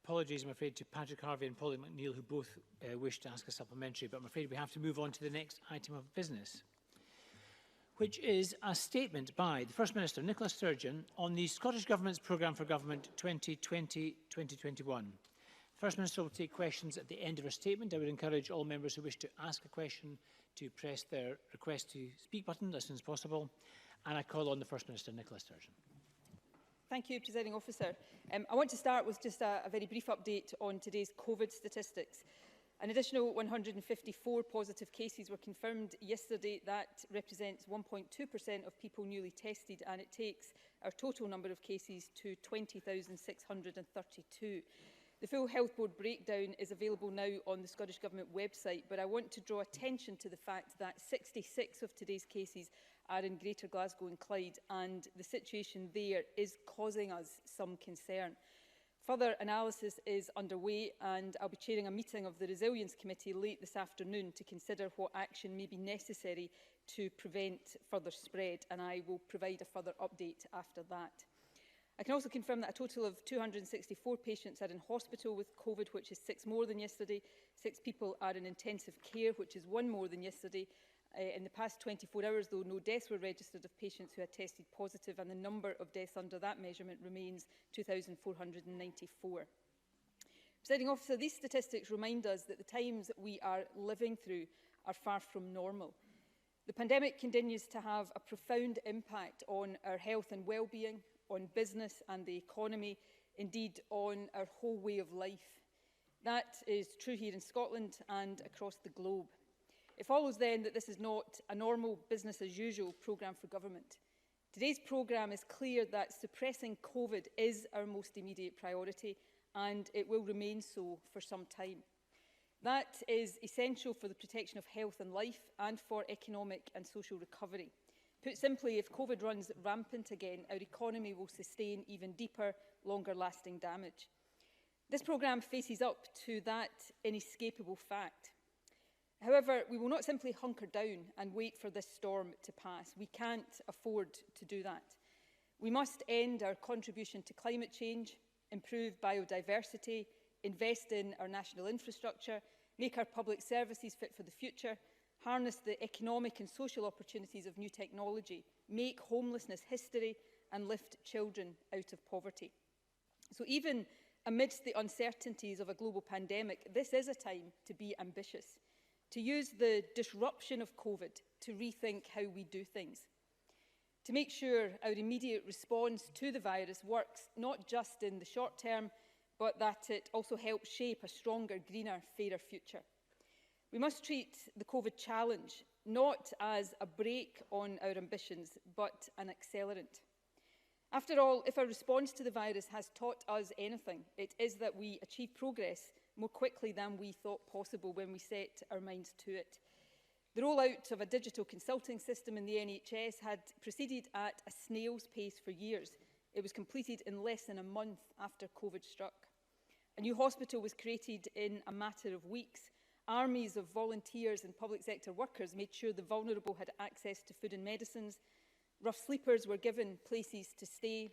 apologies, I'm afraid, to Patrick Harvey and Polly McNeill, who both wish to ask a supplementary, but I'm afraid we have to move on to the next item of business, which is a statement by the First Minister, Nicola Sturgeon, on the Scottish Government's Programme for Government 2020-2021. The First Minister will take questions at the end of her statement. I would encourage all members who wish to ask a question to press their request to speak button as soon as possible. And I call on the First Minister, Nicola Sturgeon. Thank you, Presiding Officer. I want to start with just a very brief update on today's COVID statistics. An additional 154 positive cases were confirmed yesterday. That represents 1.2% of people newly tested, and it takes our total number of cases to 20,632. The full Health Board breakdown is available now on the Scottish Government website, but I want to draw attention to the fact that 66 of today's cases are in Greater Glasgow and Clyde, and the situation there is causing us some concern. Further analysis is underway, and I'll be chairing a meeting of the Resilience Committee late this afternoon to consider what action may be necessary to prevent further spread, and I will provide a further update after that. I can also confirm that a total of 264 patients are in hospital with COVID, which is 6 more than yesterday. 6 people are in intensive care, which is 1 more than yesterday. In the past 24 hours, though, no deaths were registered of patients who had tested positive, and the number of deaths under that measurement remains 2,494. Presiding Officer, these statistics remind us that the times that we are living through are far from normal. The pandemic continues to have a profound impact on our health and well-being, on business and the economy, indeed on our whole way of life. That is true here in Scotland and across the globe. It follows then that this is not a normal business as usual programme for government. Today's programme is clear that suppressing COVID is our most immediate priority, and it will remain so for some time. That is essential for the protection of health and life and for economic and social recovery. Put simply, if COVID runs rampant again, our economy will sustain even deeper, longer-lasting damage. This programme faces up to that inescapable fact. However, we will not simply hunker down and wait for this storm to pass. We can't afford to do that. We must end our contribution to climate change, improve biodiversity, invest in our national infrastructure, make our public services fit for the future, harness the economic and social opportunities of new technology, make homelessness history, and lift children out of poverty. So even amidst the uncertainties of a global pandemic, this is a time to be ambitious, to use the disruption of COVID to rethink how we do things, to make sure our immediate response to the virus works not just in the short term, but that it also helps shape a stronger, greener, fairer future. We must treat the COVID challenge not as a brake on our ambitions, but an accelerant. After all, if our response to the virus has taught us anything, it is that we achieve progress more quickly than we thought possible when we set our minds to it. The rollout of a digital consulting system in the NHS had proceeded at a snail's pace for years. It was completed in less than a month after COVID struck. A new hospital was created in a matter of weeks. Armies of volunteers and public sector workers made sure the vulnerable had access to food and medicines. Rough sleepers were given places to stay,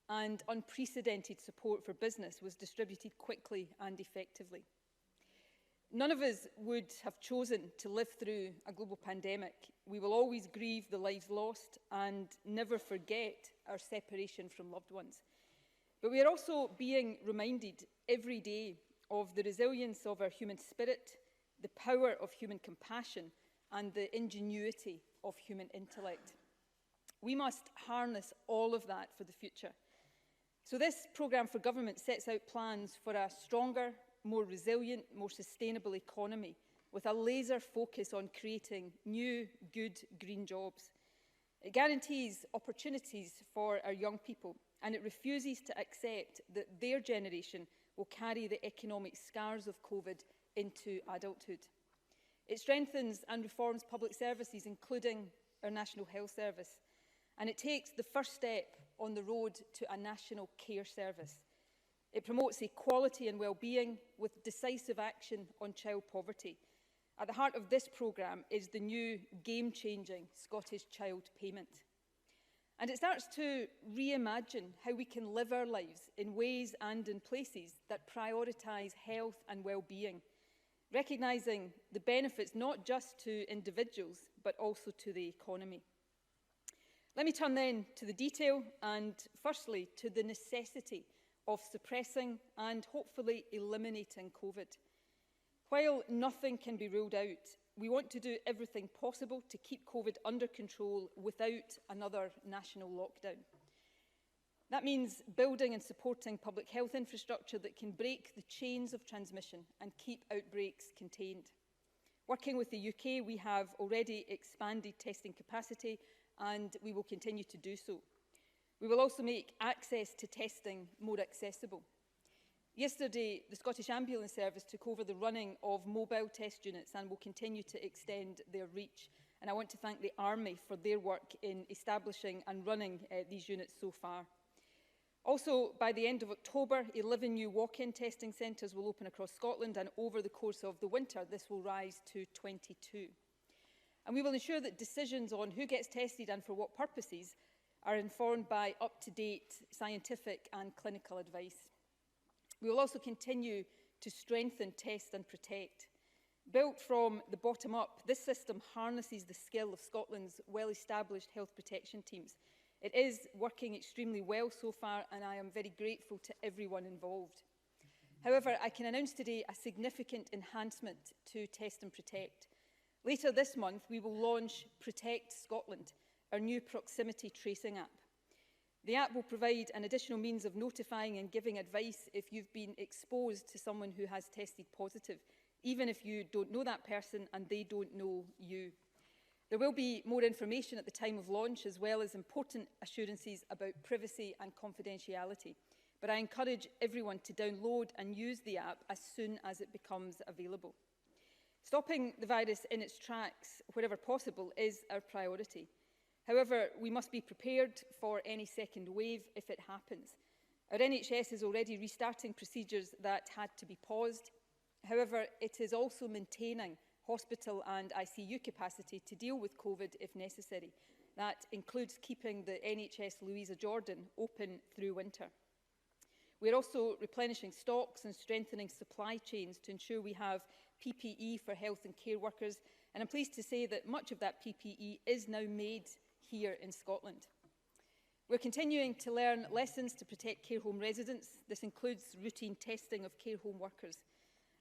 and unprecedented support for business was distributed quickly and effectively. None of us would have chosen to live through a global pandemic. We will always grieve the lives lost and never forget our separation from loved ones. But we are also being reminded every day of the resilience of our human spirit, the power of human compassion, and the ingenuity of human intellect. We must harness all of that for the future. So this programme for government sets out plans for a stronger, more resilient, more sustainable economy with a laser focus on creating new, good green jobs. It guarantees opportunities for our young people, and it refuses to accept that their generation will carry the economic scars of COVID into adulthood. It strengthens and reforms public services, including our National Health Service, and it takes the first step on the road to a national care service. It promotes equality and well-being with decisive action on child poverty. At the heart of this programme is the new game-changing Scottish Child Payment. And it starts to reimagine how we can live our lives in ways and in places that prioritise health and well-being, recognising the benefits not just to individuals, but also to the economy. Let me turn then to the detail and firstly to the necessity of suppressing and hopefully eliminating COVID. While nothing can be ruled out, we want to do everything possible to keep COVID under control without another national lockdown. That means building and supporting public health infrastructure that can break the chains of transmission and keep outbreaks contained. Working with the UK, we have already expanded testing capacity and we will continue to do so. We will also make access to testing more accessible. Yesterday, the Scottish Ambulance Service took over the running of mobile test units and will continue to extend their reach. And I want to thank the Army for their work in establishing and running these units so far. Also, by the end of October, 11 new walk-in testing centres will open across Scotland, and over the course of the winter, this will rise to 22. And we will ensure that decisions on who gets tested and for what purposes are informed by up-to-date scientific and clinical advice. We will also continue to strengthen, test and protect. Built from the bottom up, this system harnesses the skill of Scotland's well-established health protection teams. It is working extremely well so far, and I am very grateful to everyone involved. However, I can announce today a significant enhancement to Test and Protect. Later this month, we will launch Protect Scotland, our new proximity tracing app. The app will provide an additional means of notifying and giving advice if you've been exposed to someone who has tested positive, even if you don't know that person and they don't know you. There will be more information at the time of launch, as well as important assurances about privacy and confidentiality. But I encourage everyone to download and use the app as soon as it becomes available. Stopping the virus in its tracks, wherever possible, is our priority. However, we must be prepared for any second wave if it happens. Our NHS is already restarting procedures that had to be paused. However, it is also maintaining hospital and ICU capacity to deal with COVID if necessary. That includes keeping the NHS Louisa Jordan open through winter. We're also replenishing stocks and strengthening supply chains to ensure we have PPE for health and care workers. And I'm pleased to say that much of that PPE is now made here in Scotland. We're continuing to learn lessons to protect care home residents. This includes routine testing of care home workers.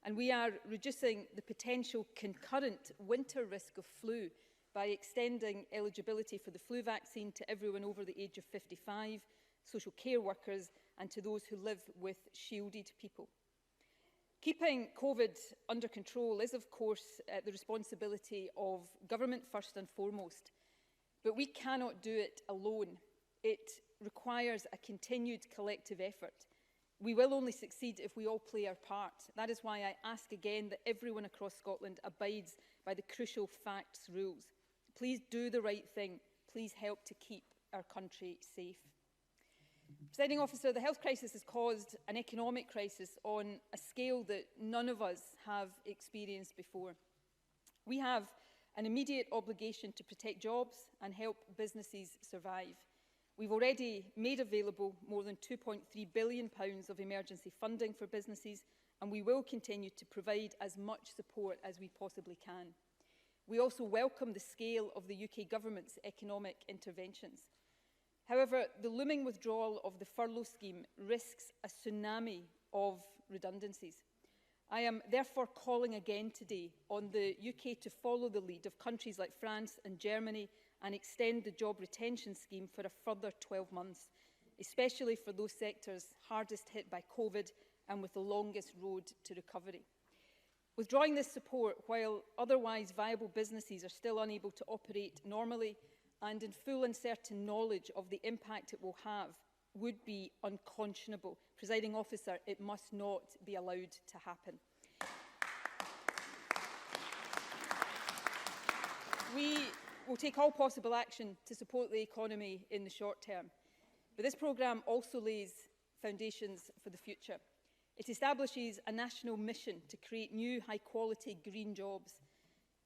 And we are reducing the potential concurrent winter risk of flu by extending eligibility for the flu vaccine to everyone over the age of 55, social care workers, and to those who live with shielded people. Keeping COVID under control is, of course, the responsibility of government first and foremost. But we cannot do it alone. It requires a continued collective effort. We will only succeed if we all play our part. That is why I ask again that everyone across Scotland abides by the crucial facts rules. Please do the right thing. Please help to keep our country safe. Presiding Officer, the health crisis has caused an economic crisis on a scale that none of us have experienced before. We have an immediate obligation to protect jobs and help businesses survive. We've already made available more than £2.3 billion of emergency funding for businesses, and we will continue to provide as much support as we possibly can. We also welcome the scale of the UK Government's economic interventions. However, the looming withdrawal of the furlough scheme risks a tsunami of redundancies. I am therefore calling again today on the UK to follow the lead of countries like France and Germany and extend the job retention scheme for a further 12 months, especially for those sectors hardest hit by COVID and with the longest road to recovery. Withdrawing this support while otherwise viable businesses are still unable to operate normally and in full and certain knowledge of the impact it will have would be unconscionable. Presiding Officer, it must not be allowed to happen. We will take all possible action to support the economy in the short term. But this programme also lays foundations for the future. It establishes a national mission to create new high-quality green jobs.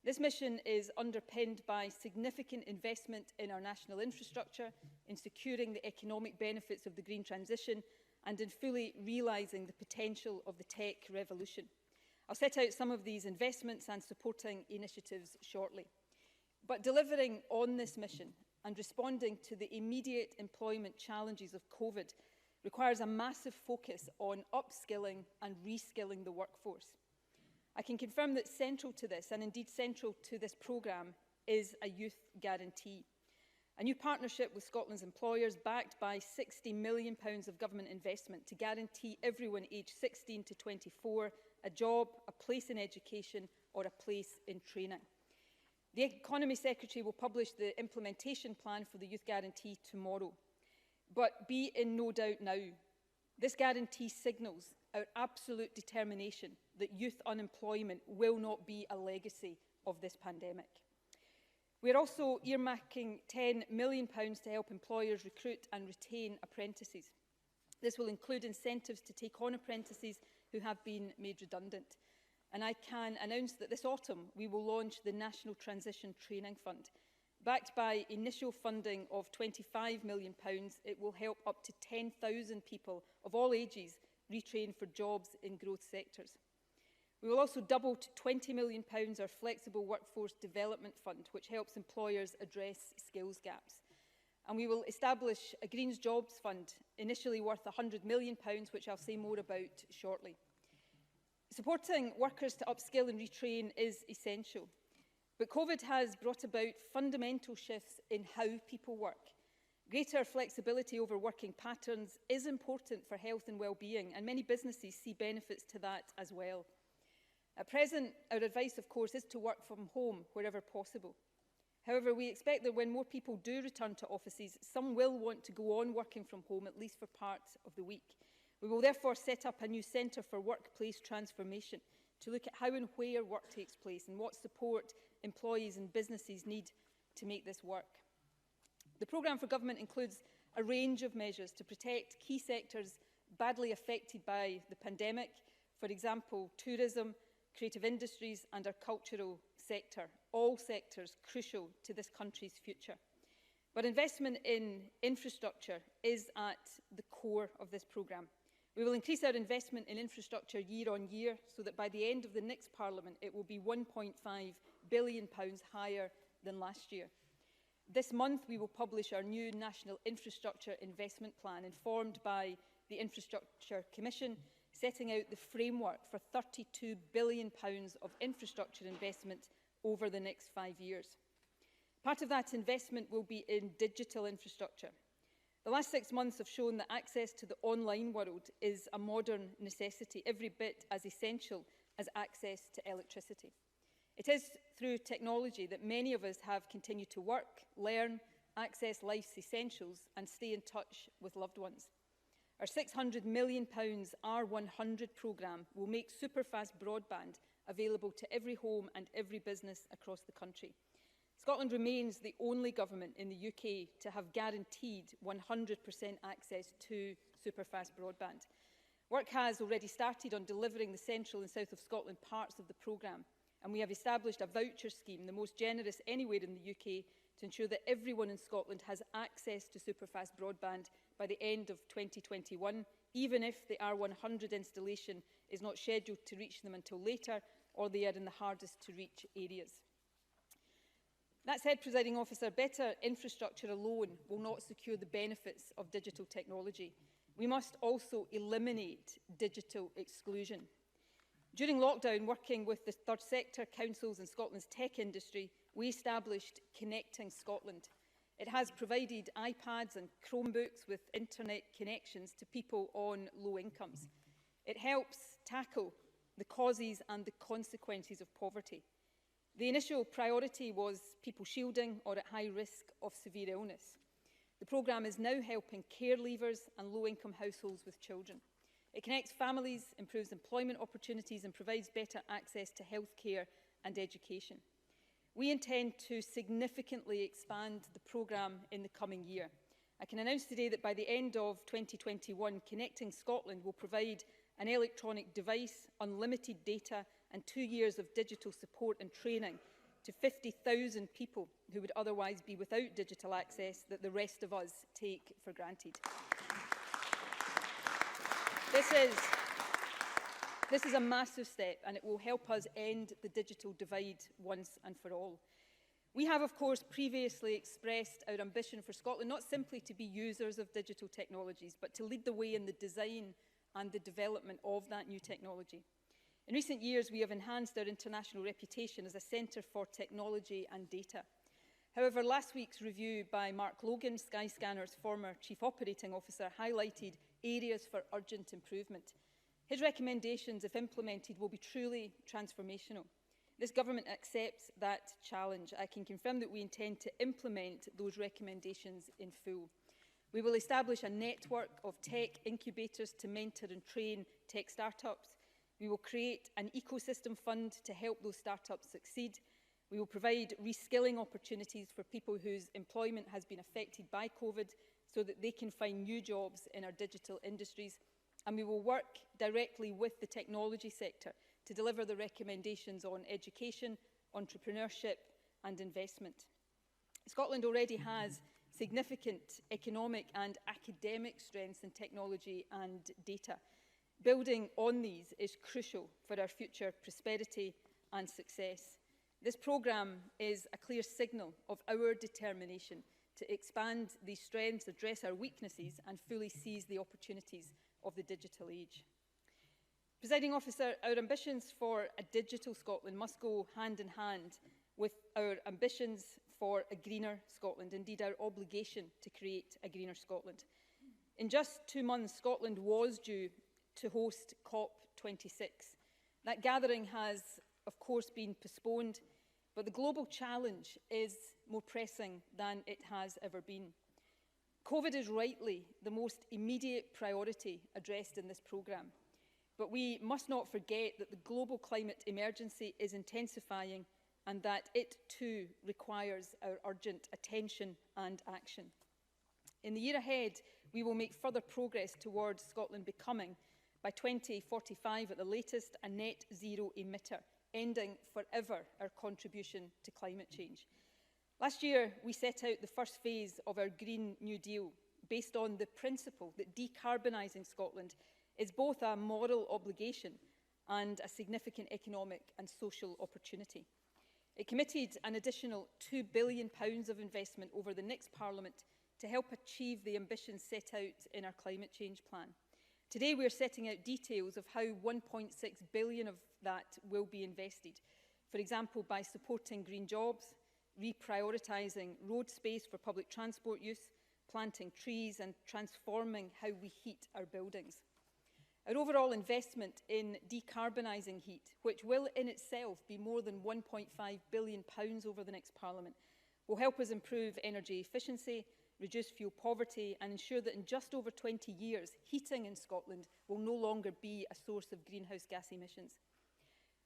This mission is underpinned by significant investment in our national infrastructure, in securing the economic benefits of the green transition, and in fully realising the potential of the tech revolution. I'll set out some of these investments and supporting initiatives shortly. But delivering on this mission and responding to the immediate employment challenges of COVID requires a massive focus on upskilling and reskilling the workforce. I can confirm that central to this, and indeed central to this programme, is a youth guarantee. A new partnership with Scotland's employers, backed by £60 million of government investment to guarantee everyone aged 16 to 24 a job, a place in education or a place in training. The Economy Secretary will publish the implementation plan for the Youth Guarantee tomorrow. But be in no doubt now, this guarantee signals our absolute determination that youth unemployment will not be a legacy of this pandemic. We are also earmarking £10 million to help employers recruit and retain apprentices. This will include incentives to take on apprentices who have been made redundant. And I can announce that this autumn we will launch the National Transition Training Fund. Backed by initial funding of £25 million, it will help up to 10,000 people of all ages retrain for jobs in growth sectors. We will also double to £20 million our Flexible Workforce Development Fund, which helps employers address skills gaps. And we will establish a Greens Jobs Fund, initially worth £100 million, which I'll say more about shortly. Supporting workers to upskill and retrain is essential. But COVID has brought about fundamental shifts in how people work. Greater flexibility over working patterns is important for health and well-being, and many businesses see benefits to that as well. At present, our advice, of course, is to work from home wherever possible. However, we expect that when more people do return to offices, some will want to go on working from home, at least for parts of the week. We will therefore set up a new Centre for Workplace Transformation to look at how and where work takes place and what support employees and businesses need to make this work. The programme for government includes a range of measures to protect key sectors badly affected by the pandemic, for example, tourism, creative industries and our cultural sector, all sectors crucial to this country's future. But investment in infrastructure is at the core of this programme. We will increase our investment in infrastructure year on year so that by the end of the next Parliament it will be £1.5 billion higher than last year. This month we will publish our new National Infrastructure Investment Plan, informed by the Infrastructure Commission, setting out the framework for £32 billion of infrastructure investment over the next 5 years. Part of that investment will be in digital infrastructure. The last 6 months have shown that access to the online world is a modern necessity, every bit as essential as access to electricity. It is through technology that many of us have continued to work, learn, access life's essentials and stay in touch with loved ones. Our £600 million R100 programme will make superfast broadband available to every home and every business across the country. Scotland remains the only government in the UK to have guaranteed 100% access to superfast broadband. Work has already started on delivering the central and south of Scotland parts of the programme, and we have established a voucher scheme, the most generous anywhere in the UK, to ensure that everyone in Scotland has access to superfast broadband by the end of 2021, even if the R100 installation is not scheduled to reach them until later, or they are in the hardest to reach areas. That said, Presiding Officer, better infrastructure alone will not secure the benefits of digital technology. We must also eliminate digital exclusion. During lockdown, working with the third sector, councils and Scotland's tech industry, we established Connecting Scotland. It has provided iPads and Chromebooks with internet connections to people on low incomes. It helps tackle the causes and the consequences of poverty. The initial priority was people shielding or at high risk of severe illness. The programme is now helping care leavers and low-income households with children. It connects families, improves employment opportunities and provides better access to healthcare and education. We intend to significantly expand the programme in the coming year. I can announce today that by the end of 2021, Connecting Scotland will provide an electronic device, unlimited data and 2 years of digital support and training to 50,000 people who would otherwise be without digital access that the rest of us take for granted. This is a massive step, and it will help us end the digital divide once and for all. We have, of course, previously expressed our ambition for Scotland not simply to be users of digital technologies, but to lead the way in the design and the development of that new technology. In recent years, we have enhanced our international reputation as a centre for technology and data. However, last week's review by Mark Logan, Skyscanner's former Chief Operating Officer, highlighted areas for urgent improvement. His recommendations, if implemented, will be truly transformational. This government accepts that challenge. I can confirm that we intend to implement those recommendations in full. We will establish a network of tech incubators to mentor and train tech startups. We will create an ecosystem fund to help those startups succeed. We will provide reskilling opportunities for people whose employment has been affected by COVID so that they can find new jobs in our digital industries. And we will work directly with the technology sector to deliver the recommendations on education, entrepreneurship and investment. Scotland already has significant economic and academic strengths in technology and data. Building on these is crucial for our future prosperity and success. This programme is a clear signal of our determination to expand these strengths, address our weaknesses and fully seize the opportunities of the digital age. Presiding Officer, our ambitions for a digital Scotland must go hand in hand with our ambitions for a greener Scotland, indeed our obligation to create a greener Scotland. In just 2 months, Scotland was due to host COP26. That gathering has, of course, been postponed, but the global challenge is more pressing than it has ever been. COVID is rightly the most immediate priority addressed in this programme, but we must not forget that the global climate emergency is intensifying and that it too requires our urgent attention and action. In the year ahead, we will make further progress towards Scotland becoming, by 2045 at the latest, a net zero emitter, ending forever our contribution to climate change. Last year, we set out the first phase of our Green New Deal, based on the principle that decarbonising Scotland is both a moral obligation and a significant economic and social opportunity. It committed an additional £2 billion of investment over the next Parliament to help achieve the ambitions set out in our climate change plan. Today we are setting out details of how £1.6 billion of that will be invested, for example by supporting green jobs, reprioritising road space for public transport use, planting trees and transforming how we heat our buildings. Our overall investment in decarbonising heat, which will in itself be more than £1.5 billion over the next Parliament, will help us improve energy efficiency, reduce fuel poverty and ensure that in just over 20 years, heating in Scotland will no longer be a source of greenhouse gas emissions.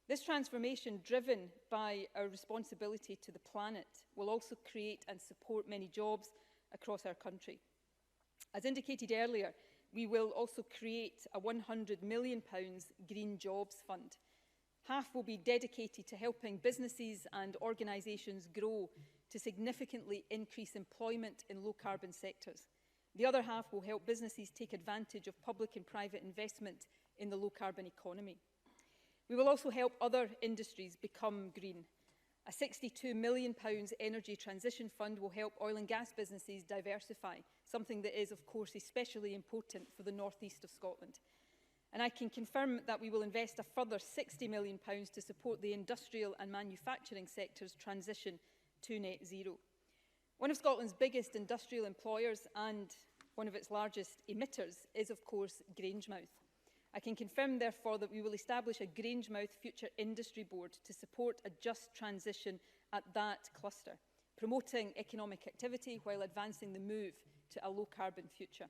This transformation, driven by our responsibility to the planet, will also create and support many jobs across our country. As indicated earlier, we will also create a £100 million Green Jobs Fund. Half will be dedicated to helping businesses and organisations grow to significantly increase employment in low-carbon sectors. The other half will help businesses take advantage of public and private investment in the low-carbon economy. We will also help other industries become green. A £62 million energy transition fund will help oil and gas businesses diversify, something that is, of course, especially important for the northeast of Scotland. And I can confirm that we will invest a further £60 million to support the industrial and manufacturing sector's transition to net zero. One of Scotland's biggest industrial employers and one of its largest emitters is, of course, Grangemouth. I can confirm, therefore, that we will establish a Grangemouth Future Industry Board to support a just transition at that cluster, promoting economic activity while advancing the move to a low-carbon future.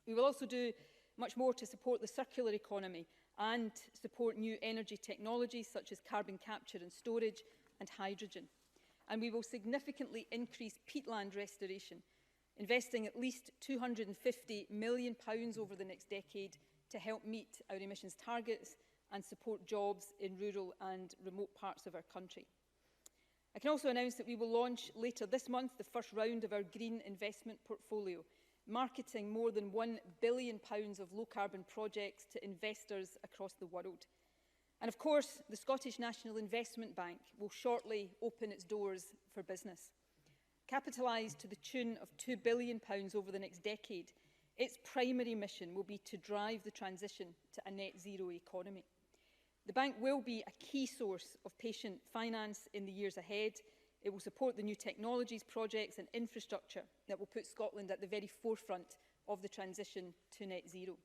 We will also do much more to support the circular economy and support new energy technologies such as carbon capture and storage and hydrogen. And we will significantly increase peatland restoration, investing at least £250 million over the next decade to help meet our emissions targets and support jobs in rural and remote parts of our country. I can also announce that we will launch later this month the first round of our green investment portfolio, marketing more than £1 billion of low-carbon projects to investors across the world. And of course, the Scottish National Investment Bank will shortly open its doors for business. Capitalised to the tune of £2 billion over the next decade, its primary mission will be to drive the transition to a net zero economy. The bank will be a key source of patient finance in the years ahead. It will support the new technologies, projects and infrastructure that will put Scotland at the very forefront of the transition to net zero.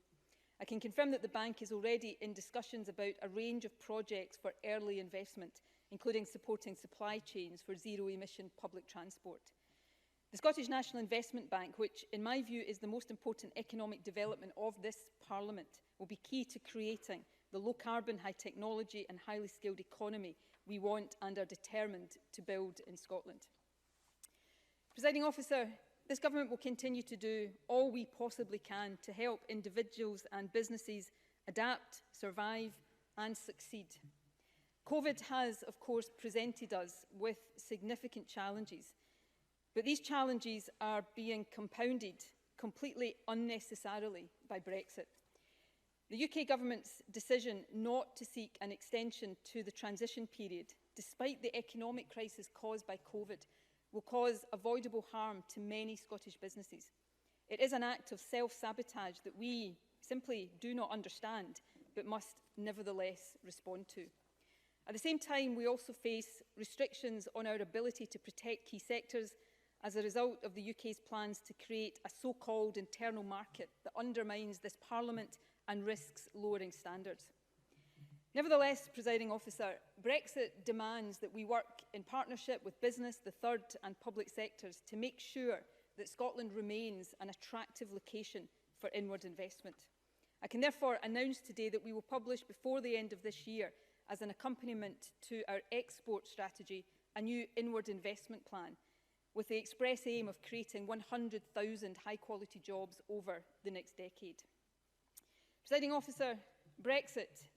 I can confirm that the bank is already in discussions about a range of projects for early investment, including supporting supply chains for zero-emission public transport. The Scottish National Investment Bank, which in my view is the most important economic development of this Parliament, will be key to creating the low-carbon, high-technology and highly skilled economy we want and are determined to build in Scotland. Presiding Officer, this government will continue to do all we possibly can to help individuals and businesses adapt, survive and succeed. COVID has, of course, presented us with significant challenges, but these challenges are being compounded completely unnecessarily by Brexit. The UK Government's decision not to seek an extension to the transition period, despite the economic crisis caused by COVID, will cause avoidable harm to many Scottish businesses. It is an act of self-sabotage that we simply do not understand, but must nevertheless respond to. At the same time, we also face restrictions on our ability to protect key sectors as a result of the UK's plans to create a so-called internal market that undermines this Parliament and risks lowering standards. Nevertheless, Presiding Officer, Brexit demands that we work in partnership with business, the third and public sectors to make sure that Scotland remains an attractive location for inward investment. I can therefore announce today that we will publish before the end of this year, as an accompaniment to our export strategy, a new inward investment plan, with the express aim of creating 100,000 high-quality jobs over the next decade. Presiding Officer, Brexit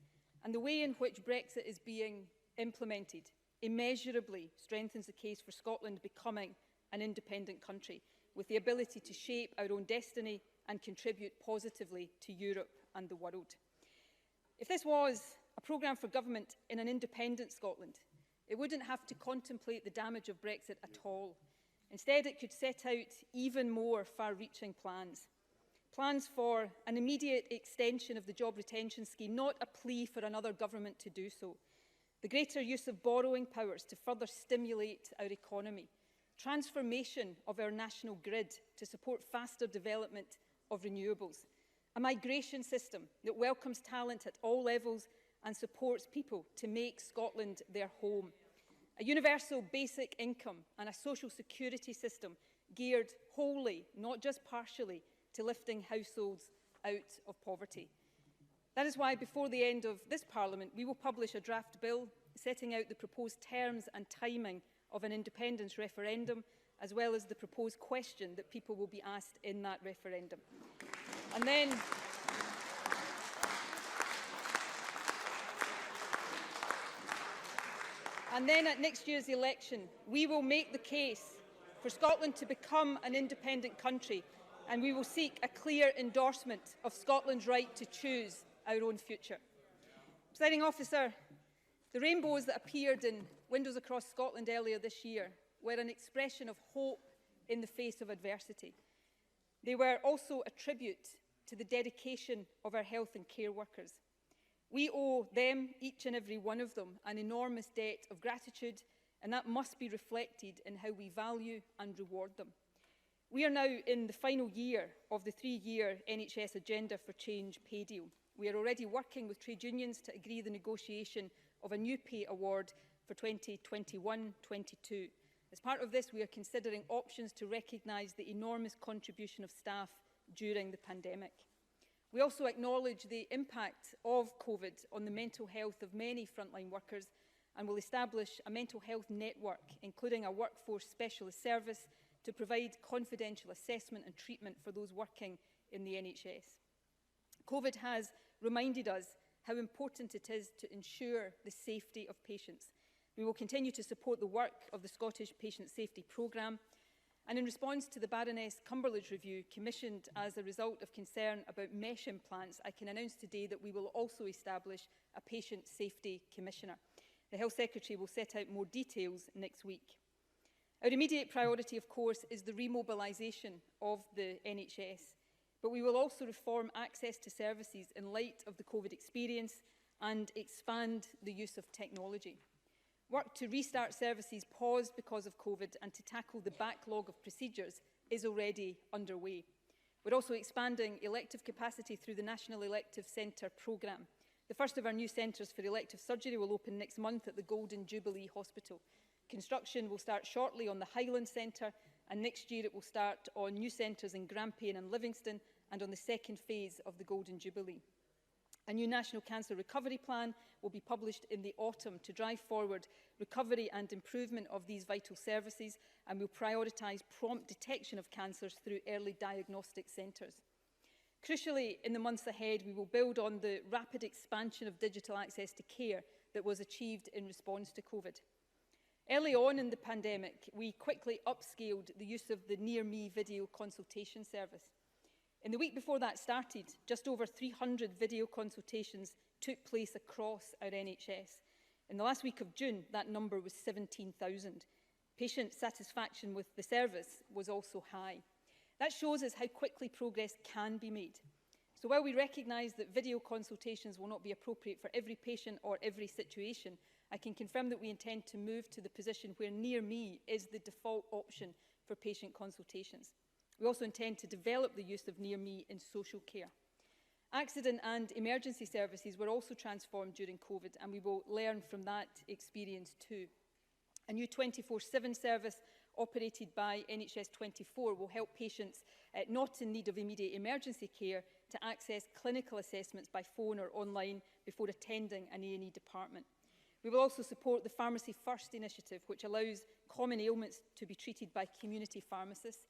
and the way in which Brexit is being implemented immeasurably strengthens the case for Scotland becoming an independent country with the ability to shape our own destiny and contribute positively to Europe and the world. If this was a programme for government in an independent Scotland, it wouldn't have to contemplate the damage of Brexit at all. Instead, it could set out even more far-reaching plans. Plans for an immediate extension of the job retention scheme, not a plea for another government to do so. The greater use of borrowing powers to further stimulate our economy. Transformation of our national grid to support faster development of renewables. A migration system that welcomes talent at all levels and supports people to make Scotland their home. A universal basic income and a social security system geared wholly, not just partially, to lifting households out of poverty. That is why before the end of this Parliament we will publish a draft bill setting out the proposed terms and timing of an independence referendum, as well as the proposed question that people will be asked in that referendum. And then at next year's election, we will make the case for Scotland to become an independent country, and we will seek a clear endorsement of Scotland's right to choose our own future. Presiding Officer, the rainbows that appeared in windows across Scotland earlier this year were an expression of hope in the face of adversity. They were also a tribute to the dedication of our health and care workers. We owe them, each and every one of them, an enormous debt of gratitude, and that must be reflected in how we value and reward them. We are now in the final year of the 3-year NHS Agenda for Change pay deal. We are already working with trade unions to agree the negotiation of a new pay award for 2021-22. As part of this, we are considering options to recognise the enormous contribution of staff during the pandemic. We also acknowledge the impact of COVID on the mental health of many frontline workers and will establish a mental health network, including a workforce specialist service, to provide confidential assessment and treatment for those working in the NHS. COVID has reminded us how important it is to ensure the safety of patients. We will continue to support the work of the Scottish Patient Safety Programme, and in response to the Baroness Cumberledge review commissioned as a result of concern about mesh implants, I can announce today that we will also establish a Patient Safety Commissioner. The Health Secretary will set out more details next week. Our immediate priority, of course, is the remobilisation of the NHS, but we will also reform access to services in light of the COVID experience and expand the use of technology. Work to restart services paused because of COVID and to tackle the backlog of procedures is already underway. We're also expanding elective capacity through the National Elective Centre programme. The first of our new centres for elective surgery will open next month at the Golden Jubilee Hospital. Construction will start shortly on the Highland Centre, and next year it will start on new centres in Grampian and Livingston and on the second phase of the Golden Jubilee. A new National Cancer Recovery Plan will be published in the autumn to drive forward recovery and improvement of these vital services, and will prioritise prompt detection of cancers through early diagnostic centres. Crucially, in the months ahead, we will build on the rapid expansion of digital access to care that was achieved in response to COVID. Early on in the pandemic, we quickly upscaled the use of the Near Me video consultation service. In the week before that started, just over 300 video consultations took place across our NHS. In the last week of June, that number was 17,000. Patient satisfaction with the service was also high. That shows us how quickly progress can be made. So while we recognise that video consultations will not be appropriate for every patient or every situation, I can confirm that we intend to move to the position where Near Me is the default option for patient consultations. We also intend to develop the use of Near Me in social care. Accident and emergency services were also transformed during COVID, and we will learn from that experience too. A new 24/7 service operated by NHS 24 will help patients not in need of immediate emergency care to access clinical assessments by phone or online before attending an A&E department. We will also support the Pharmacy First initiative, which allows common ailments to be treated by community pharmacists.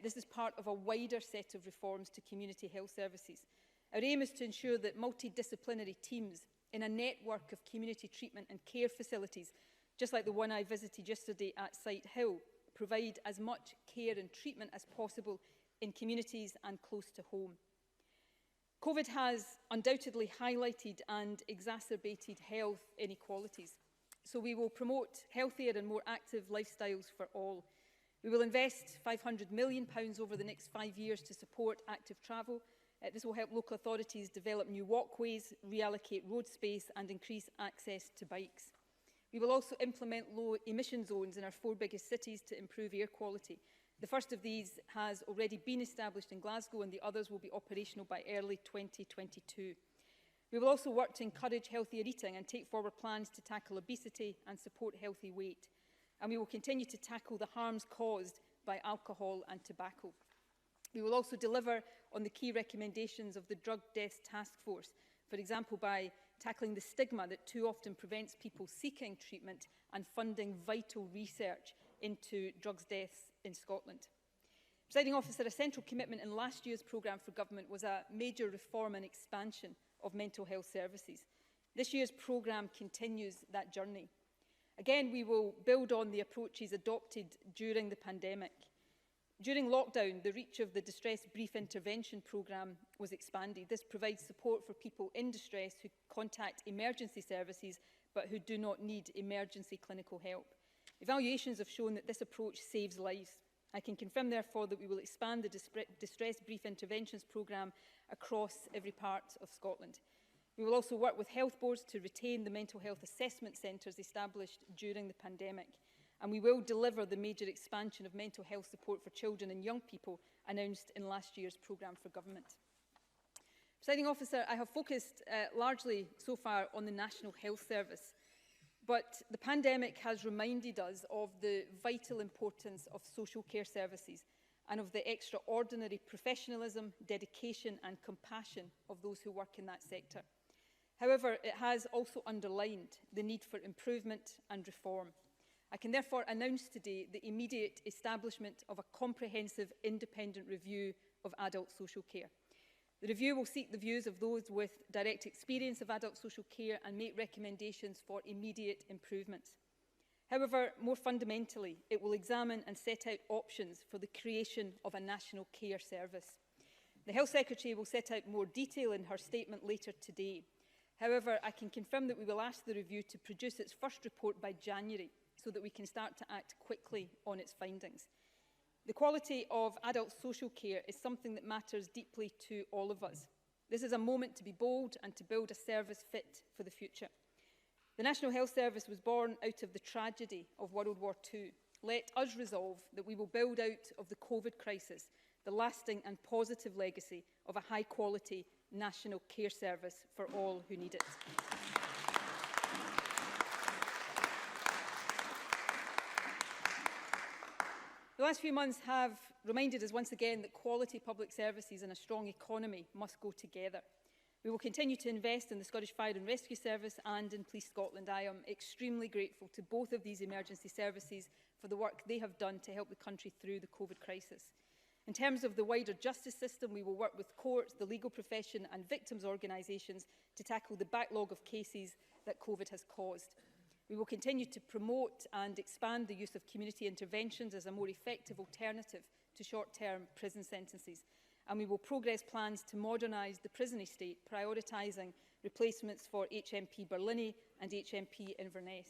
This is part of a wider set of reforms to community health services. Our aim is to ensure that multidisciplinary teams in a network of community treatment and care facilities, just like the one I visited yesterday at Site Hill, provide as much care and treatment as possible in communities and close to home. COVID has undoubtedly highlighted and exacerbated health inequalities. So we will promote healthier and more active lifestyles for all. We will invest £500 million over the next 5 years to support active travel. This will help local authorities develop new walkways, reallocate road space and increase access to bikes. We will also implement low emission zones in our 4 biggest cities to improve air quality. The first of these has already been established in Glasgow, and the others will be operational by early 2022. We will also work to encourage healthier eating and take forward plans to tackle obesity and support healthy weight. And we will continue to tackle the harms caused by alcohol and tobacco. We will also deliver on the key recommendations of the Drug Deaths Task Force, for example by tackling the stigma that too often prevents people seeking treatment and funding vital research into drugs deaths in Scotland. Presiding Officer, a central commitment in last year's programme for government was a major reform and expansion of mental health services. This year's programme continues that journey. Again, we will build on the approaches adopted during the pandemic. During lockdown, the reach of the Distress Brief Intervention programme was expanded. This provides support for people in distress who contact emergency services but who do not need emergency clinical help. Evaluations have shown that this approach saves lives. I can confirm, therefore, that we will expand the Distress Brief Interventions programme across every part of Scotland. We will also work with health boards to retain the mental health assessment centres established during the pandemic. And we will deliver the major expansion of mental health support for children and young people announced in last year's programme for government. Presiding Officer, I have focused largely so far on the National Health Service, but the pandemic has reminded us of the vital importance of social care services and of the extraordinary professionalism, dedication and compassion of those who work in that sector. However, it has also underlined the need for improvement and reform. I can therefore announce today the immediate establishment of a comprehensive independent review of adult social care. The review will seek the views of those with direct experience of adult social care and make recommendations for immediate improvements. However, more fundamentally, it will examine and set out options for the creation of a national care service. The Health Secretary will set out more detail in her statement later today. However, I can confirm that we will ask the review to produce its first report by January so that we can start to act quickly on its findings. The quality of adult social care is something that matters deeply to all of us. This is a moment to be bold and to build a service fit for the future. The National Health Service was born out of the tragedy of World War II. Let us resolve that we will build out of the COVID crisis the lasting and positive legacy of a high-quality national care service for all who need it. The last few months have reminded us once again that quality public services and a strong economy must go together. We will continue to invest in the Scottish Fire and Rescue Service and in Police Scotland. I am extremely grateful to both of these emergency services for the work they have done to help the country through the COVID crisis. In terms of the wider justice system, we will work with courts, the legal profession and victims' organisations to tackle the backlog of cases that COVID has caused. We will continue to promote and expand the use of community interventions as a more effective alternative to short-term prison sentences. And we will progress plans to modernise the prison estate, prioritising replacements for HMP Barlinnie and HMP Inverness.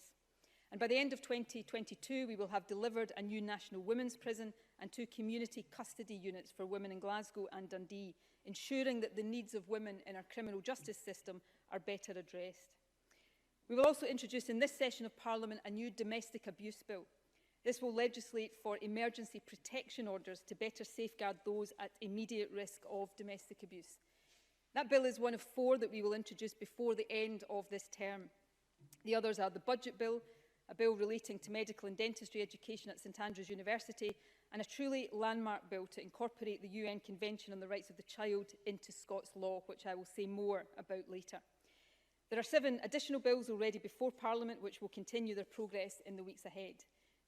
And by the end of 2022, we will have delivered a new national women's prison and 2 community custody units for women in Glasgow and Dundee, ensuring that the needs of women in our criminal justice system are better addressed. We will also introduce in this session of Parliament a new domestic abuse bill. This will legislate for emergency protection orders to better safeguard those at immediate risk of domestic abuse. That bill is one of 4 that we will introduce before the end of this term. The others are the Budget Bill, a bill relating to medical and dentistry education at St Andrews University, and a truly landmark bill to incorporate the UN Convention on the Rights of the Child into Scots law, which I will say more about later. There are 7 additional bills already before Parliament which will continue their progress in the weeks ahead.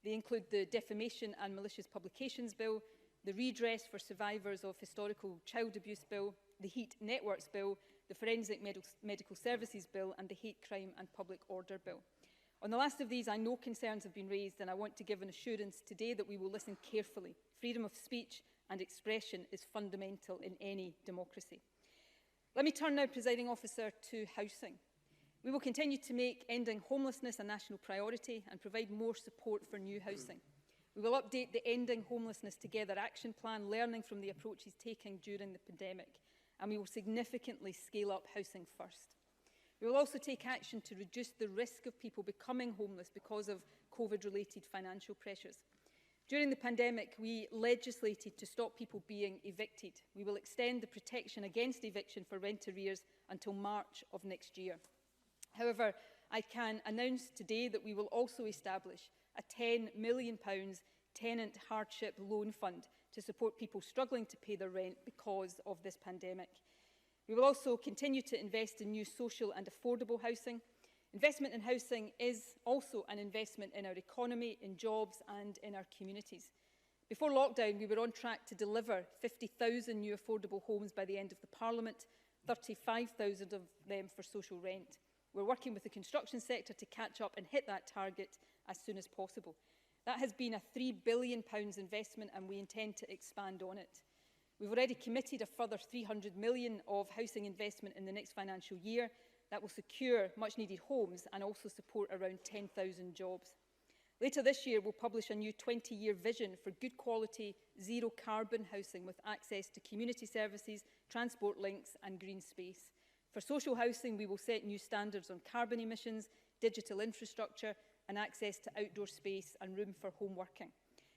They include the Defamation and Malicious Publications Bill, the Redress for Survivors of Historical Child Abuse Bill, the Heat Networks Bill, the Forensic Medical Services Bill and the Hate Crime and Public Order Bill. On the last of these, I know concerns have been raised and I want to give an assurance today that we will listen carefully. Freedom of speech and expression is fundamental in any democracy. Let me turn now, Presiding Officer, to housing. We will continue to make ending homelessness a national priority and provide more support for new housing. We will update the Ending Homelessness Together action plan, learning from the approaches taken during the pandemic, and we will significantly scale up Housing First. We will also take action to reduce the risk of people becoming homeless because of COVID-related financial pressures. During the pandemic, we legislated to stop people being evicted. We will extend the protection against eviction for rent arrears until March of next year. However, I can announce today that we will also establish a £10 million tenant hardship loan fund to support people struggling to pay their rent because of this pandemic. We will also continue to invest in new social and affordable housing. Investment in housing is also an investment in our economy, in jobs and in our communities. Before lockdown, we were on track to deliver 50,000 new affordable homes by the end of the Parliament, 35,000 of them for social rent. We're working with the construction sector to catch up and hit that target as soon as possible. That has been a £3 billion investment and we intend to expand on it. We've already committed a further £300 million of housing investment in the next financial year that will secure much needed homes and also support around 10,000 jobs. Later this year, we'll publish a new 20-year vision for good quality, zero carbon housing with access to community services, transport links and green space. For social housing, we will set new standards on carbon emissions, digital infrastructure and access to outdoor space and room for home working.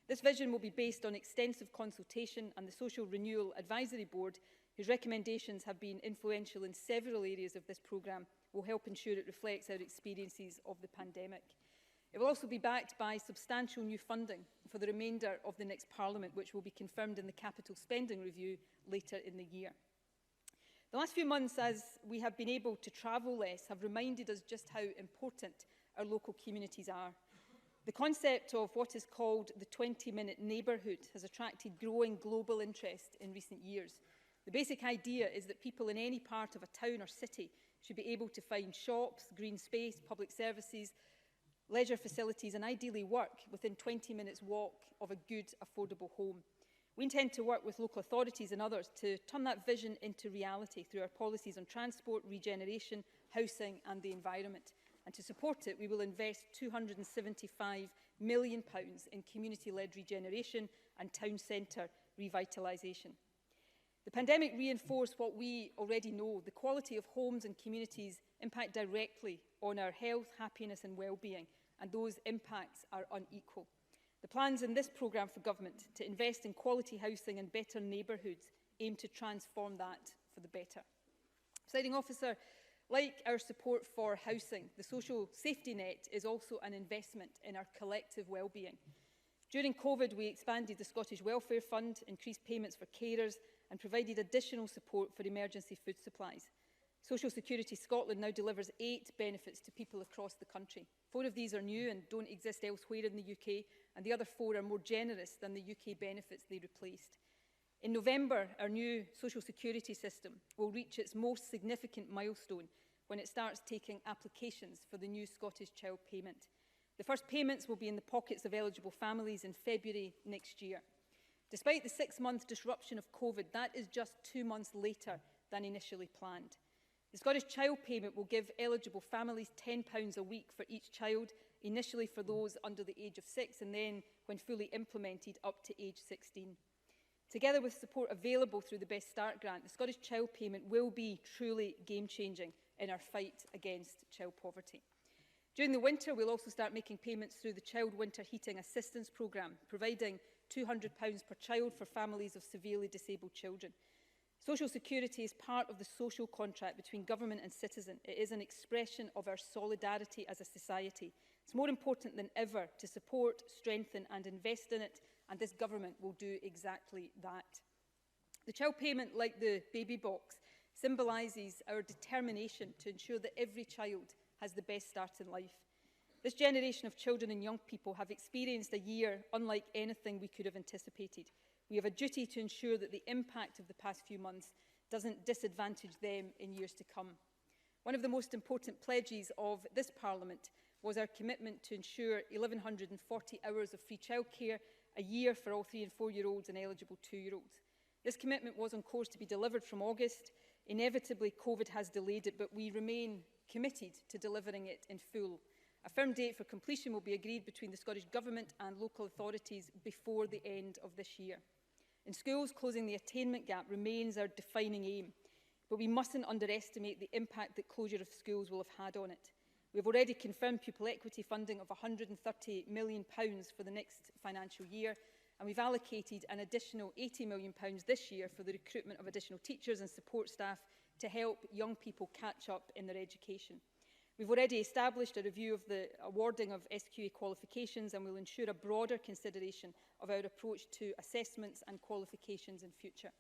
This vision will be based on extensive consultation and the Social Renewal Advisory Board, whose recommendations have been influential in several areas of this programme, will help ensure it reflects our experiences of the pandemic. It will also be backed by substantial new funding for the remainder of the next Parliament, which will be confirmed in the capital spending review later in the year. The last few months, as we have been able to travel less, have reminded us just how important our local communities are. The concept of what is called the 20-minute neighbourhood has attracted growing global interest in recent years. The basic idea is that people in any part of a town or city should be able to find shops, green space, public services, leisure facilities and ideally work within 20 minutes walk of a good, affordable home. We intend to work with local authorities and others to turn that vision into reality through our policies on transport, regeneration, housing and the environment. And to support it, we will invest £275 million in community-led regeneration and town centre revitalisation. The pandemic reinforced what we already know. The quality of homes and communities impact directly on our health, happiness and well-being, and those impacts are unequal. The plans in this programme for government to invest in quality housing and better neighbourhoods aim to transform that for the better. Presiding Officer, like our support for housing, the social safety net is also an investment in our collective well-being. During COVID, we expanded the Scottish Welfare Fund, increased payments for carers and provided additional support for emergency food supplies. Social Security Scotland now delivers 8 benefits to people across the country. 4 of these are new and don't exist elsewhere in the UK, and the other 4 are more generous than the UK benefits they replaced. In November, our new social security system will reach its most significant milestone when it starts taking applications for the new Scottish Child Payment. The first payments will be in the pockets of eligible families in February next year. Despite the 6-month disruption of COVID, that is just 2 months later than initially planned. The Scottish Child Payment will give eligible families £10 a week for each child, initially for those under the age of 6 and then, when fully implemented, up to age 16. Together with support available through the Best Start grant, the Scottish Child Payment will be truly game-changing in our fight against child poverty. During the winter, we'll also start making payments through the Child Winter Heating Assistance Programme, providing £200 per child for families of severely disabled children. Social security is part of the social contract between government and citizen. It is an expression of our solidarity as a society. It's more important than ever to support, strengthen and invest in it, and this government will do exactly that. The child payment, like the baby box, symbolises our determination to ensure that every child has the best start in life. This generation of children and young people have experienced a year unlike anything we could have anticipated. We have a duty to ensure that the impact of the past few months doesn't disadvantage them in years to come. One of the most important pledges of this Parliament was our commitment to ensure 1,140 hours of free childcare a year for all 3- and 4-year-olds and eligible 2-year-olds. This commitment was on course to be delivered from August. Inevitably, COVID has delayed it, but we remain committed to delivering it in full. A firm date for completion will be agreed between the Scottish Government and local authorities before the end of this year. In schools, closing the attainment gap remains our defining aim, but we mustn't underestimate the impact that closure of schools will have had on it. We have already confirmed pupil equity funding of £130 million for the next financial year, and we've allocated an additional £80 million this year for the recruitment of additional teachers and support staff to help young people catch up in their education. We've already established a review of the awarding of SQA qualifications and will ensure a broader consideration of our approach to assessments and qualifications in future.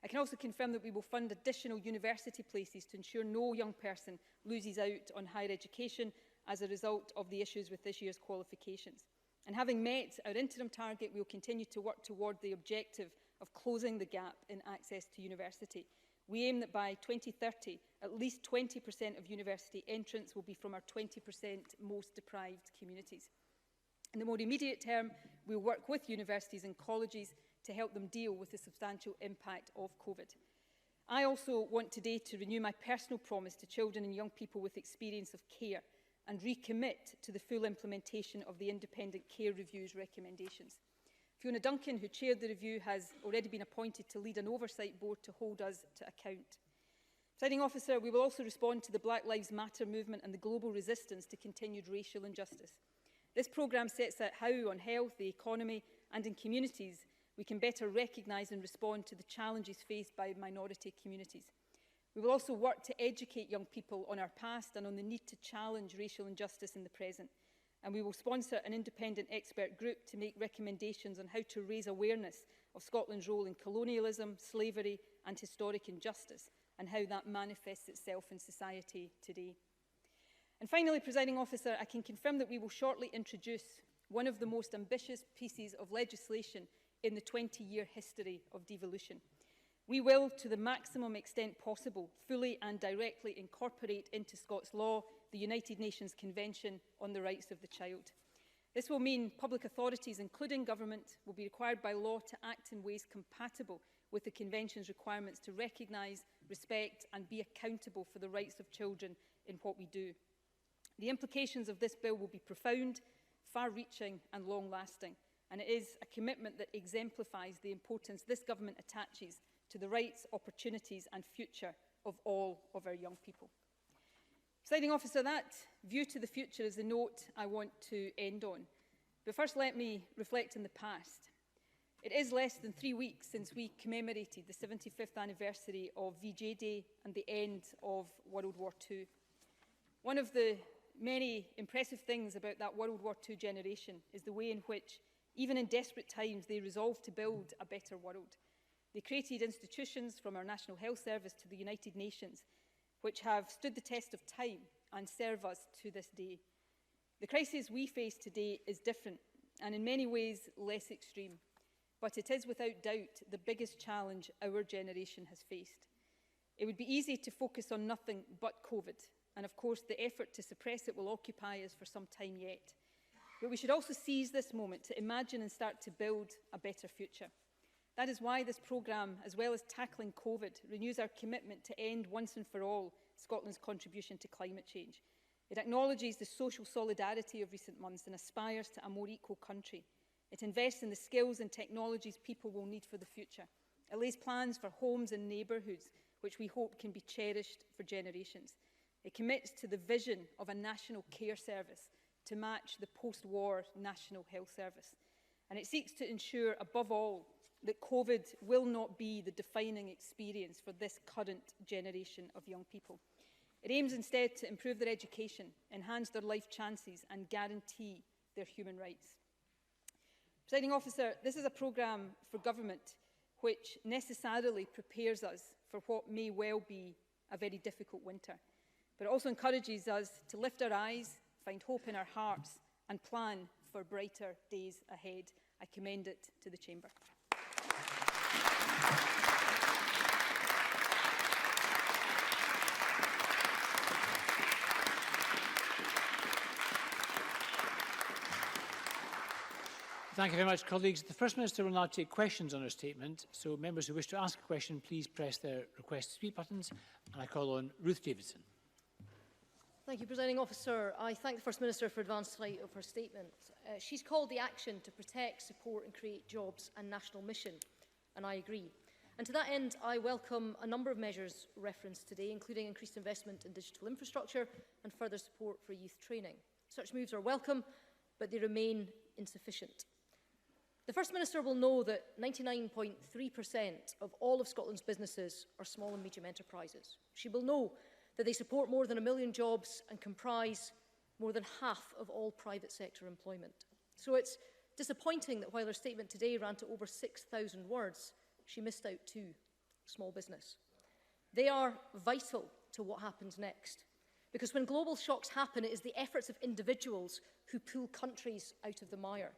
I can also confirm that we will fund additional university places to ensure no young person loses out on higher education as a result of the issues with this year's qualifications. And having met our interim target, we will continue to work toward the objective of closing the gap in access to university. We aim that by 2030, at least 20% of university entrants will be from our 20% most deprived communities. In the more immediate term, we will work with universities and colleges to help them deal with the substantial impact of COVID. I also want today to renew my personal promise to children and young people with experience of care and recommit to the full implementation of the Independent Care Review's recommendations. Fiona Duncan, who chaired the review, has already been appointed to lead an oversight board to hold us to account. Presiding Officer, we will also respond to the Black Lives Matter movement and the global resistance to continued racial injustice. This programme sets out how, on health, the economy and in communities, we can better recognise and respond to the challenges faced by minority communities. We will also work to educate young people on our past and on the need to challenge racial injustice in the present. And we will sponsor an independent expert group to make recommendations on how to raise awareness of Scotland's role in colonialism, slavery and historic injustice, and how that manifests itself in society today. And finally, Presiding Officer, I can confirm that we will shortly introduce one of the most ambitious pieces of legislation in the 20-year history of devolution. We will, to the maximum extent possible, fully and directly incorporate into Scots law the United Nations Convention on the Rights of the Child. This will mean public authorities, including government, will be required by law to act in ways compatible with the Convention's requirements to recognise, respect and be accountable for the rights of children in what we do. The implications of this bill will be profound, far-reaching and long-lasting, and it is a commitment that exemplifies the importance this government attaches to the rights, opportunities and future of all of our young people. Presiding Officer, that view to the future is the note I want to end on. But first let me reflect on the past. It is less than 3 weeks since we commemorated the 75th anniversary of VJ Day and the end of World War II. One of the many impressive things about that World War II generation is the way in which, even in desperate times, they resolved to build a better world. They created institutions from our National Health Service to the United Nations, which have stood the test of time and serve us to this day. The crisis we face today is different and in many ways less extreme, but it is without doubt the biggest challenge our generation has faced. It would be easy to focus on nothing but COVID, and of course the effort to suppress it will occupy us for some time yet. But we should also seize this moment to imagine and start to build a better future. That is why this programme, as well as tackling COVID, renews our commitment to end once and for all Scotland's contribution to climate change. It acknowledges the social solidarity of recent months and aspires to a more equal country. It invests in the skills and technologies people will need for the future. It lays plans for homes and neighbourhoods, which we hope can be cherished for generations. It commits to the vision of a national care service to match the post-war National Health Service. And it seeks to ensure, above all, that COVID will not be the defining experience for this current generation of young people. It aims instead to improve their education, enhance their life chances and guarantee their human rights. Presiding Officer, this is a programme for government which necessarily prepares us for what may well be a very difficult winter, but it also encourages us to lift our eyes, find hope in our hearts and plan for brighter days ahead. I commend it to the Chamber. Thank you very much, colleagues. The First Minister will now take questions on her statement. So members who wish to ask a question, please press their request to speak buttons. And I call on Ruth Davidson. Thank you, Presiding Officer. I thank the First Minister for advance sight of her statement. She's called the action to protect, support and create jobs a national mission, and I agree. And to that end, I welcome a number of measures referenced today, including increased investment in digital infrastructure and further support for youth training. Such moves are welcome, but they remain insufficient. The First Minister will know that 99.3% of all of Scotland's businesses are small and medium enterprises. She will know that they support more than 1 million jobs and comprise more than half of all private sector employment. So it's disappointing that while her statement today ran to over 6,000 words, she missed out two: small business. They are vital to what happens next, because when global shocks happen, it is the efforts of individuals who pull countries out of the mire.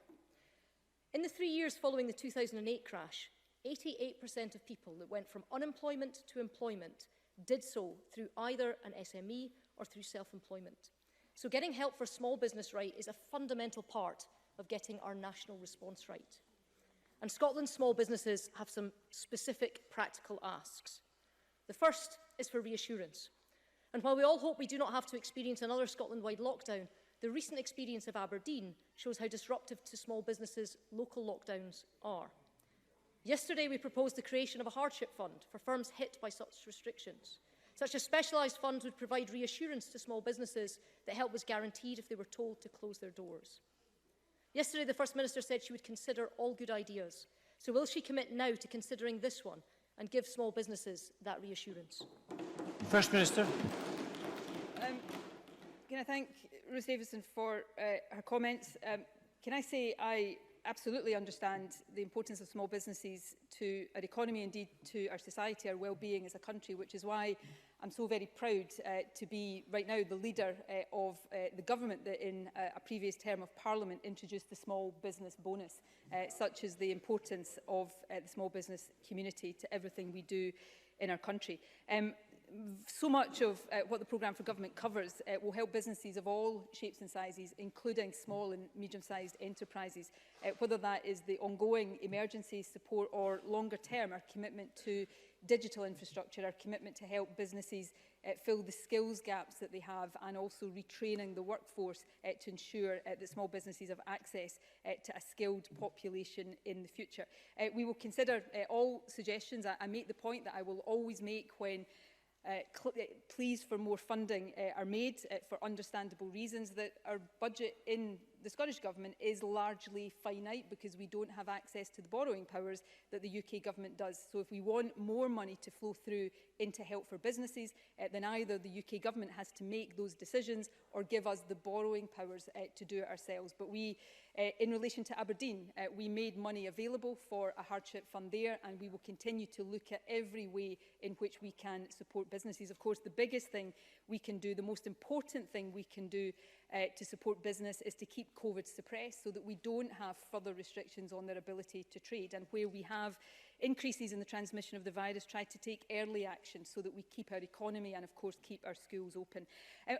In the 3 years following the 2008 crash, 88% of people that went from unemployment to employment did so through either an SME or through self-employment. So getting help for small business right is a fundamental part of getting our national response right. And Scotland's small businesses have some specific practical asks. The first is for reassurance. And while we all hope we do not have to experience another Scotland-wide lockdown, the recent experience of Aberdeen shows how disruptive to small businesses local lockdowns are. Yesterday, we proposed the creation of a hardship fund for firms hit by such restrictions. Such a specialised fund would provide reassurance to small businesses that help was guaranteed if they were told to close their doors. Yesterday, the First Minister said she would consider all good ideas. So will she commit now to considering this one and give small businesses that reassurance? First Minister. Can I thank Ruth Davidson for her comments? Can I say I absolutely understand the importance of small businesses to our economy, indeed to our society, our well-being as a country, which is why I'm so very proud to be right now the leader of the government that in a previous term of Parliament introduced the small business bonus, such as the importance of the small business community to everything we do in our country. So much of what the programme for government covers will help businesses of all shapes and sizes, including small and medium-sized enterprises, whether that is the ongoing emergency support or longer term, our commitment to digital infrastructure, our commitment to help businesses fill the skills gaps that they have, and also retraining the workforce to ensure that small businesses have access to a skilled population in the future. We will consider all suggestions. I make the point that I will always make when pleas for more funding are made for understandable reasons, that our budget in the Scottish Government is largely finite because we don't have access to the borrowing powers that the UK Government does. So if we want more money to flow through into help for businesses, then either the UK Government has to make those decisions or give us the borrowing powers to do it ourselves. But we, in relation to Aberdeen, we made money available for a hardship fund there, and we will continue to look at every way in which we can support businesses. Of course, the biggest thing we can do, the most important thing we can do to support business is to keep COVID suppressed so that we don't have further restrictions on their ability to trade. And where we have increases in the transmission of the virus, try to take early action so that we keep our economy and, of course, keep our schools open.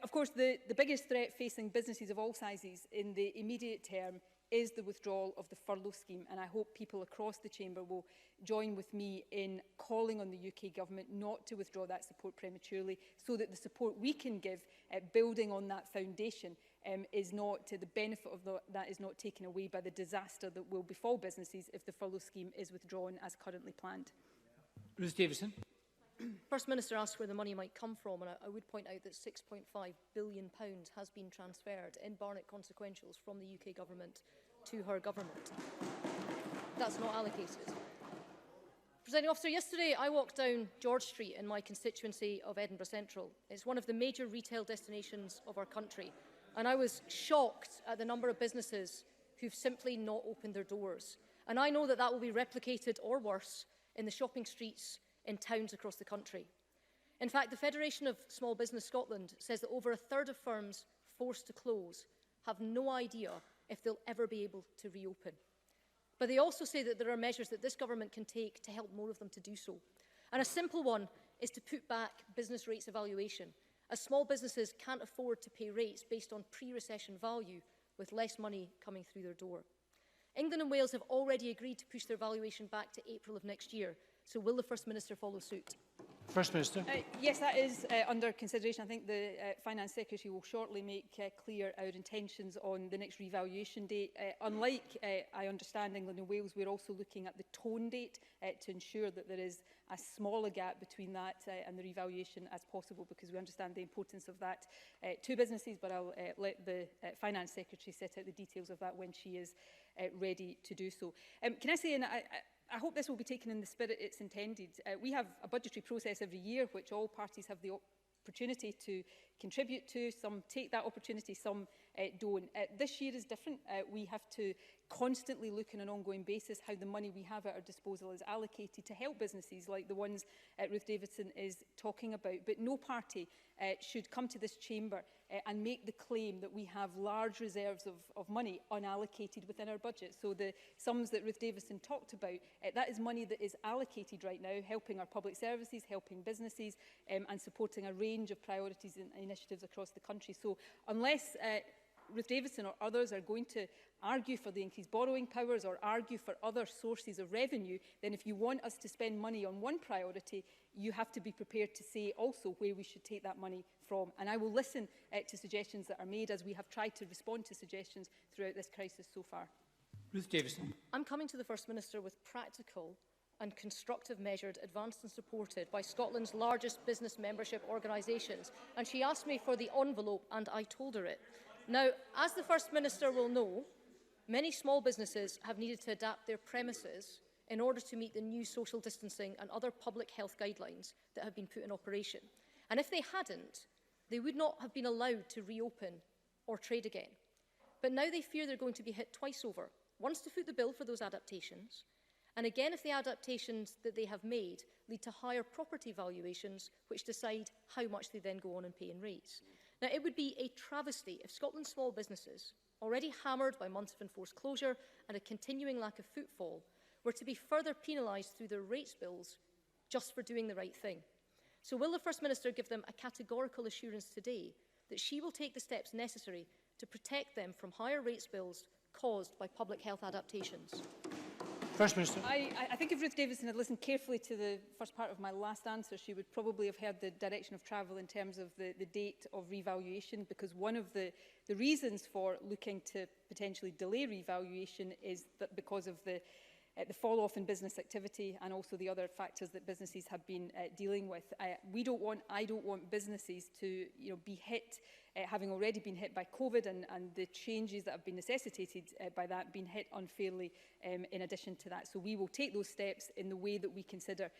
Of course, the biggest threat facing businesses of all sizes in the immediate term is the withdrawal of the furlough scheme, and I hope people across the chamber will join with me in calling on the UK Government not to withdraw that support prematurely, so that the support we can give, building on that foundation, is not the benefit of that is not taken away by the disaster that will befall businesses if the furlough scheme is withdrawn as currently planned. Ruth Davison. First Minister asked where the money might come from, and I would point out that £6.5 billion has been transferred in Barnett consequentials from the UK Government to her government. That's not allocated. Presiding Officer, yesterday I walked down George Street in my constituency of Edinburgh Central. It's one of the major retail destinations of our country, and I was shocked at the number of businesses who've simply not opened their doors. And I know that that will be replicated or worse in the shopping streets in towns across the country. In fact, the Federation of Small Business Scotland says that over a third of firms forced to close have no idea if they'll ever be able to reopen. But they also say that there are measures that this government can take to help more of them to do so. And a simple one is to put back business rates evaluation, as small businesses can't afford to pay rates based on pre-recession value with less money coming through their door. England and Wales have already agreed to push their valuation back to April of next year. So will the First Minister follow suit? First Minister. Yes, that is under consideration. I think the Finance Secretary will shortly make clear our intentions on the next revaluation date. Unlike, I understand, England and Wales, we're also looking at the tone date to ensure that there is as small a gap between that and the revaluation as possible, because we understand the importance of that to businesses, but I'll let the Finance Secretary set out the details of that when she is ready to do so. Can I say, and I hope this will be taken in the spirit it's intended. We have a budgetary process every year which all parties have the opportunity to contribute to. Some take that opportunity, some don't. This year is different. We have to constantly look on an ongoing basis how the money we have at our disposal is allocated to help businesses like the ones Ruth Davidson is talking about. But no party should come to this chamber and make the claim that we have large reserves of money unallocated within our budget. So the sums that Ruth Davison talked about, that is money that is allocated right now, helping our public services, helping businesses, and supporting a range of priorities and initiatives across the country. So unless Ruth Davison or others are going to argue for the increased borrowing powers or argue for other sources of revenue, then if you want us to spend money on one priority, you have to be prepared to say also where we should take that money from. And I will listen to suggestions that are made, as we have tried to respond to suggestions throughout this crisis so far. Ruth Davison. I'm coming to the First Minister with practical and constructive measures advanced and supported by Scotland's largest business membership organisations. And she asked me for the envelope, and I told her it. Now, as the First Minister will know, many small businesses have needed to adapt their premises in order to meet the new social distancing and other public health guidelines that have been put in operation. And if they hadn't, they would not have been allowed to reopen or trade again. But now they fear they're going to be hit twice over. Once to foot the bill for those adaptations, And again, if the adaptations that they have made lead to higher property valuations, which decide how much they then go on and pay in rates. Now, it would be a travesty if Scotland's small businesses, already hammered by months of enforced closure and a continuing lack of footfall, were to be further penalised through their rates bills just for doing the right thing. So will the First Minister give them a categorical assurance today that she will take the steps necessary to protect them from higher rates bills caused by public health adaptations? First Minister. I think if Ruth Davidson had listened carefully to the first part of my last answer, she would probably have heard the direction of travel in terms of the date of revaluation, because one of the reasons for looking to potentially delay revaluation is that because of the fall-off in business activity and also the other factors that businesses have been dealing with. I don't want businesses to be hit, having already been hit by COVID and the changes that have been necessitated by that, being hit unfairly in addition to that. So we will take those steps in the way that we consider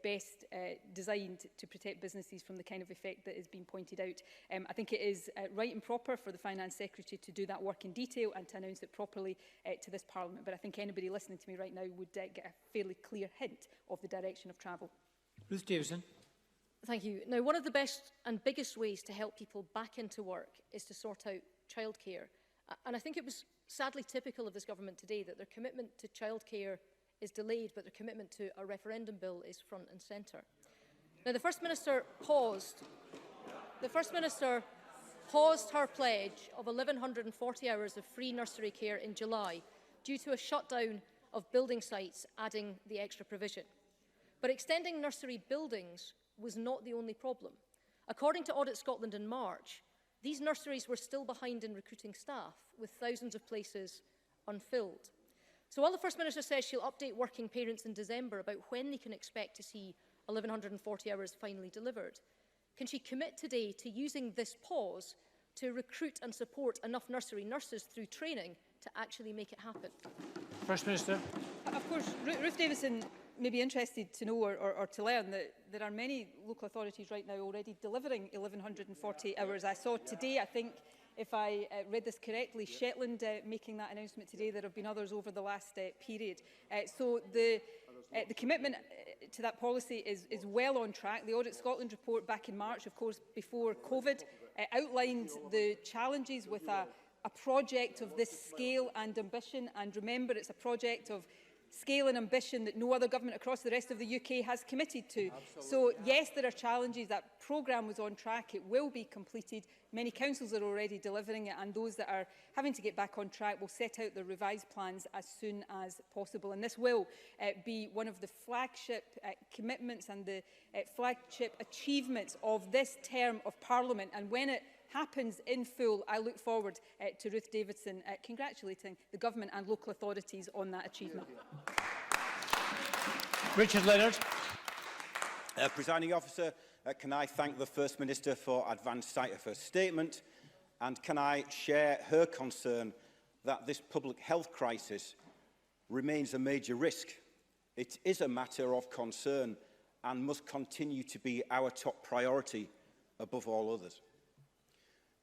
best designed to protect businesses from the kind of effect that is being pointed out. I think it is right and proper for the Finance Secretary to do that work in detail and to announce it properly to this Parliament. But I think anybody listening to me right now would get a fairly clear hint of the direction of travel. Ruth Davidson. Thank you. Now, one of the best and biggest ways to help people back into work is to sort out childcare. And I think it was sadly typical of this government today that their commitment to childcare is delayed, but their commitment to a referendum bill is front and centre. Now, the First Minister paused her pledge of 1,140 hours of free nursery care in July due to a shutdown of building sites adding the extra provision. But extending nursery buildings was not the only problem. According to Audit Scotland in March, these nurseries were still behind in recruiting staff, with thousands of places unfilled. So while the First Minister says she'll update working parents in December about when they can expect to see 1,140 hours finally delivered, can she commit today to using this pause to recruit and support enough nursery nurses through training to actually make it happen? First Minister. Of course, Ruth Davidson may be interested to know or to learn that there are many local authorities right now already delivering 1,140 hours. I saw today, I think, if I read this correctly, Shetland making that announcement today. There have been others over the last period. So the commitment to that policy is well on track. The Audit Scotland report back in March, of course, before COVID, outlined the challenges with a project of this scale and ambition. And remember, it's a project of scale and ambition that no other government across the rest of the UK has committed to. Absolutely. So yes, there are challenges. That programme was on track. It will be completed. Many councils are already delivering it, and those that are having to get back on track will set out their revised plans as soon as possible. And this will be one of the flagship commitments and the flagship achievements of this term of Parliament. And when it happens in full, I look forward to Ruth Davidson congratulating the government and local authorities on that achievement. Richard Leonard. Presiding Officer, can I thank the First Minister for advance sight of her statement, and can I share her concern that this public health crisis remains a major risk? It is a matter of concern and must continue to be our top priority above all others.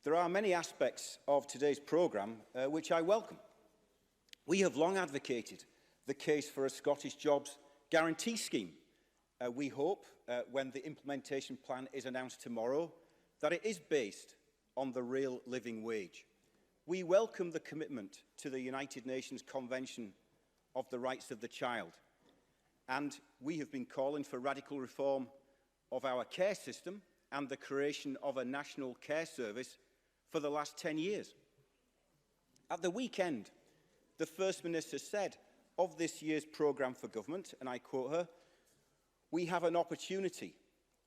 There are many aspects of today's programme which I welcome. We have long advocated the case for a Scottish Jobs Guarantee Scheme. We hope, when the implementation plan is announced tomorrow, that it is based on the real living wage. We welcome the commitment to the United Nations Convention of the Rights of the Child, and we have been calling for radical reform of our care system and the creation of a national care service for the last 10 years. At the weekend, the First Minister said of this year's programme for government, and I quote her, "We have an opportunity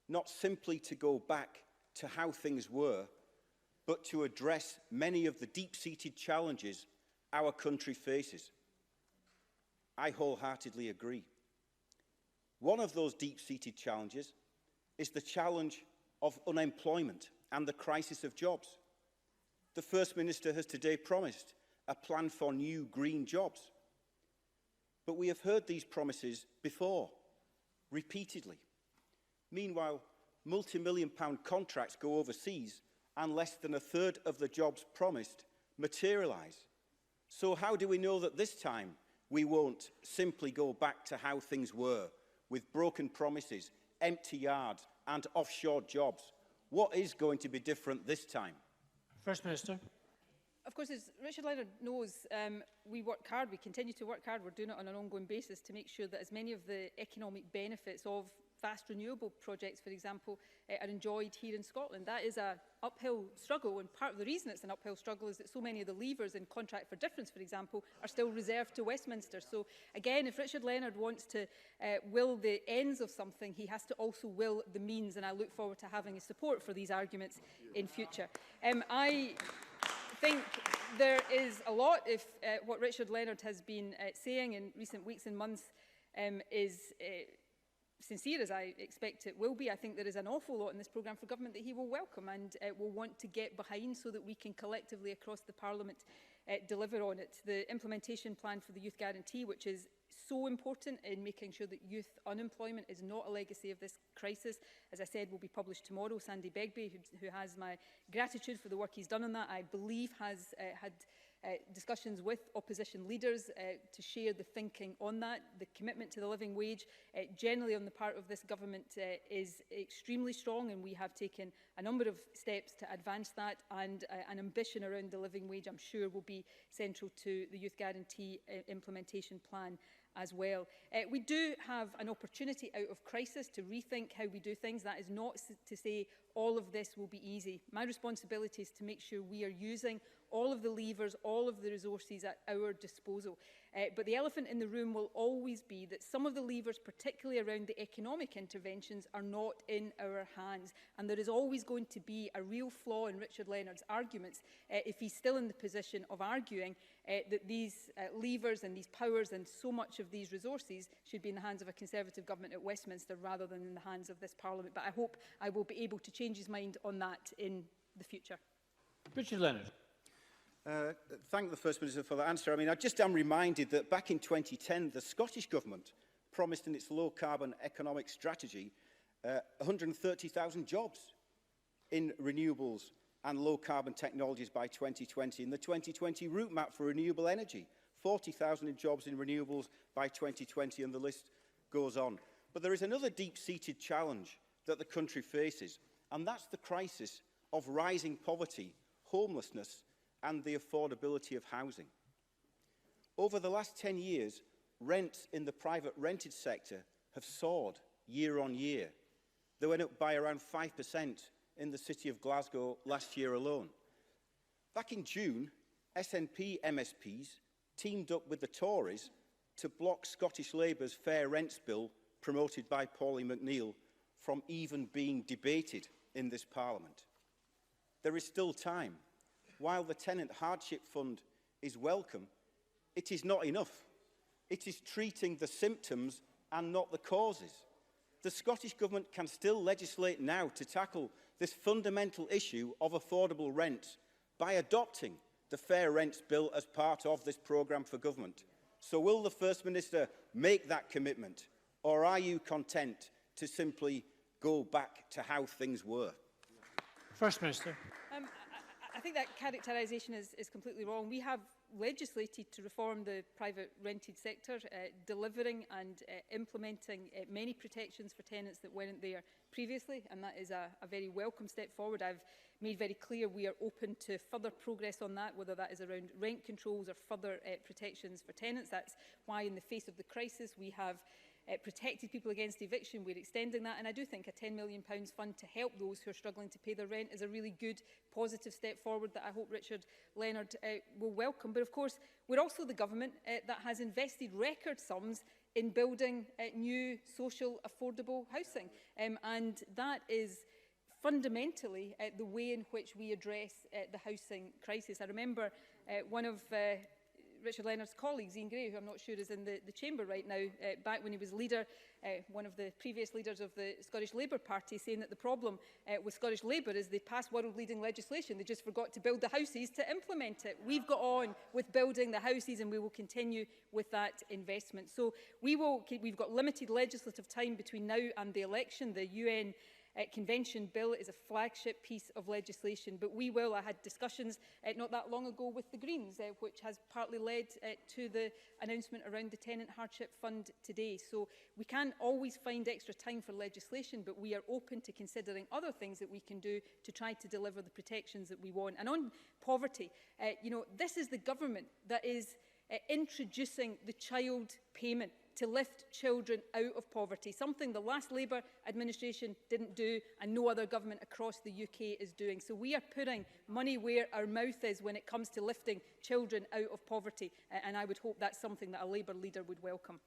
not simply to go back to how things were, but to address many of the deep-seated challenges our country faces." I wholeheartedly agree. One of those deep-seated challenges is the challenge of unemployment and the crisis of jobs. The First Minister has today promised a plan for new green jobs. But we have heard these promises before, repeatedly. Meanwhile, multi-million-pound contracts go overseas and less than a third of the jobs promised materialise. So how do we know that this time we won't simply go back to how things were, with broken promises, empty yards and offshore jobs. What is going to be different this time? First Minister. Of course, as Richard Leonard knows, we work hard, we continue to work hard, we're doing it on an ongoing basis to make sure that as many of the economic benefits of fast renewable projects, for example, are enjoyed here in Scotland. That is an uphill struggle, and part of the reason it's an uphill struggle is that so many of the levers in Contract for Difference, for example, are still reserved to Westminster. So again, if Richard Leonard wants to will the ends of something, he has to also will the means, and I look forward to having his support for these arguments in future. I think there is a lot if what Richard Leonard has been saying in recent weeks and months is sincere, as I expect it will be. I think there is an awful lot in this programme for government that he will welcome and will want to get behind so that we can collectively across the Parliament deliver on it. The implementation plan for the Youth Guarantee, which is so important in making sure that youth unemployment is not a legacy of this crisis, as I said, will be published tomorrow. Sandy Begbie, who has my gratitude for the work he's done on that, I believe has had discussions with opposition leaders to share the thinking on that. The commitment to the living wage generally on the part of this government is extremely strong, and we have taken a number of steps to advance that, and an ambition around the living wage I'm sure will be central to the Youth Guarantee implementation plan as well. We do have an opportunity out of crisis to rethink how we do things. That is not to say all of this will be easy. My responsibility is to make sure we are using all of the levers, all of the resources at our disposal. But the elephant in the room will always be that some of the levers, particularly around the economic interventions, are not in our hands. And there is always going to be a real flaw in Richard Leonard's arguments if he's still in the position of arguing that these levers and these powers and so much of these resources should be in the hands of a Conservative government at Westminster rather than in the hands of this Parliament. But I hope I will be able to change his mind on that in the future. Richard Leonard. Thank the First Minister for that answer. I mean, I just am reminded that back in 2010, the Scottish Government promised in its low-carbon economic strategy 130,000 jobs in renewables and low-carbon technologies by 2020. In the 2020 route map for renewable energy, 40,000 jobs in renewables by 2020, and the list goes on. But there is another deep-seated challenge that the country faces, and that's the crisis of rising poverty, homelessness, and the affordability of housing. Over the last 10 years, rents in the private rented sector have soared year on year. They went up by around 5% in the city of Glasgow last year alone. Back in June, SNP MSPs teamed up with the Tories to block Scottish Labour's Fair Rents Bill, promoted by Pauline McNeill, from even being debated in this Parliament. There is still time. While the Tenant Hardship Fund is welcome, it is not enough. It is treating the symptoms and not the causes. The Scottish Government can still legislate now to tackle this fundamental issue of affordable rent by adopting the Fair Rents Bill as part of this programme for government. So will the First Minister make that commitment, or are you content to simply go back to how things were? First Minister. I think that characterisation is completely wrong. We have legislated to reform the private rented sector, delivering and implementing many protections for tenants that weren't there previously, and that is a very welcome step forward. I've made very clear we are open to further progress on that, whether that is around rent controls or further protections for tenants. That's why in the face of the crisis we have protected people against eviction. We're extending that, and I do think a £10 million fund to help those who are struggling to pay their rent is a really good, positive step forward that I hope Richard Leonard will welcome. But of course, we're also the government that has invested record sums in building new social affordable housing, and that is fundamentally the way in which we address the housing crisis. I remember one of Richard Leonard's colleagues, Ian Gray, who I'm not sure is in the chamber right now, back when he was leader, one of the previous leaders of the Scottish Labour Party, saying that the problem with Scottish Labour is they pass world-leading legislation, they just forgot to build the houses to implement it. We've got on with building the houses, and we will continue with that investment. So we've got limited legislative time between now and the election. The UN Convention Bill is a flagship piece of legislation, but we will, I had discussions not that long ago with the Greens, which has partly led to the announcement around the Tenant Hardship Fund today. So we can't always find extra time for legislation, but we are open to considering other things that we can do to try to deliver the protections that we want. And on poverty, you know, this is the government that is introducing the child payment to lift children out of poverty, something the last Labour administration didn't do and no other government across the UK is doing. So we are putting money where our mouth is when it comes to lifting children out of poverty, and I would hope that's something that a Labour leader would welcome.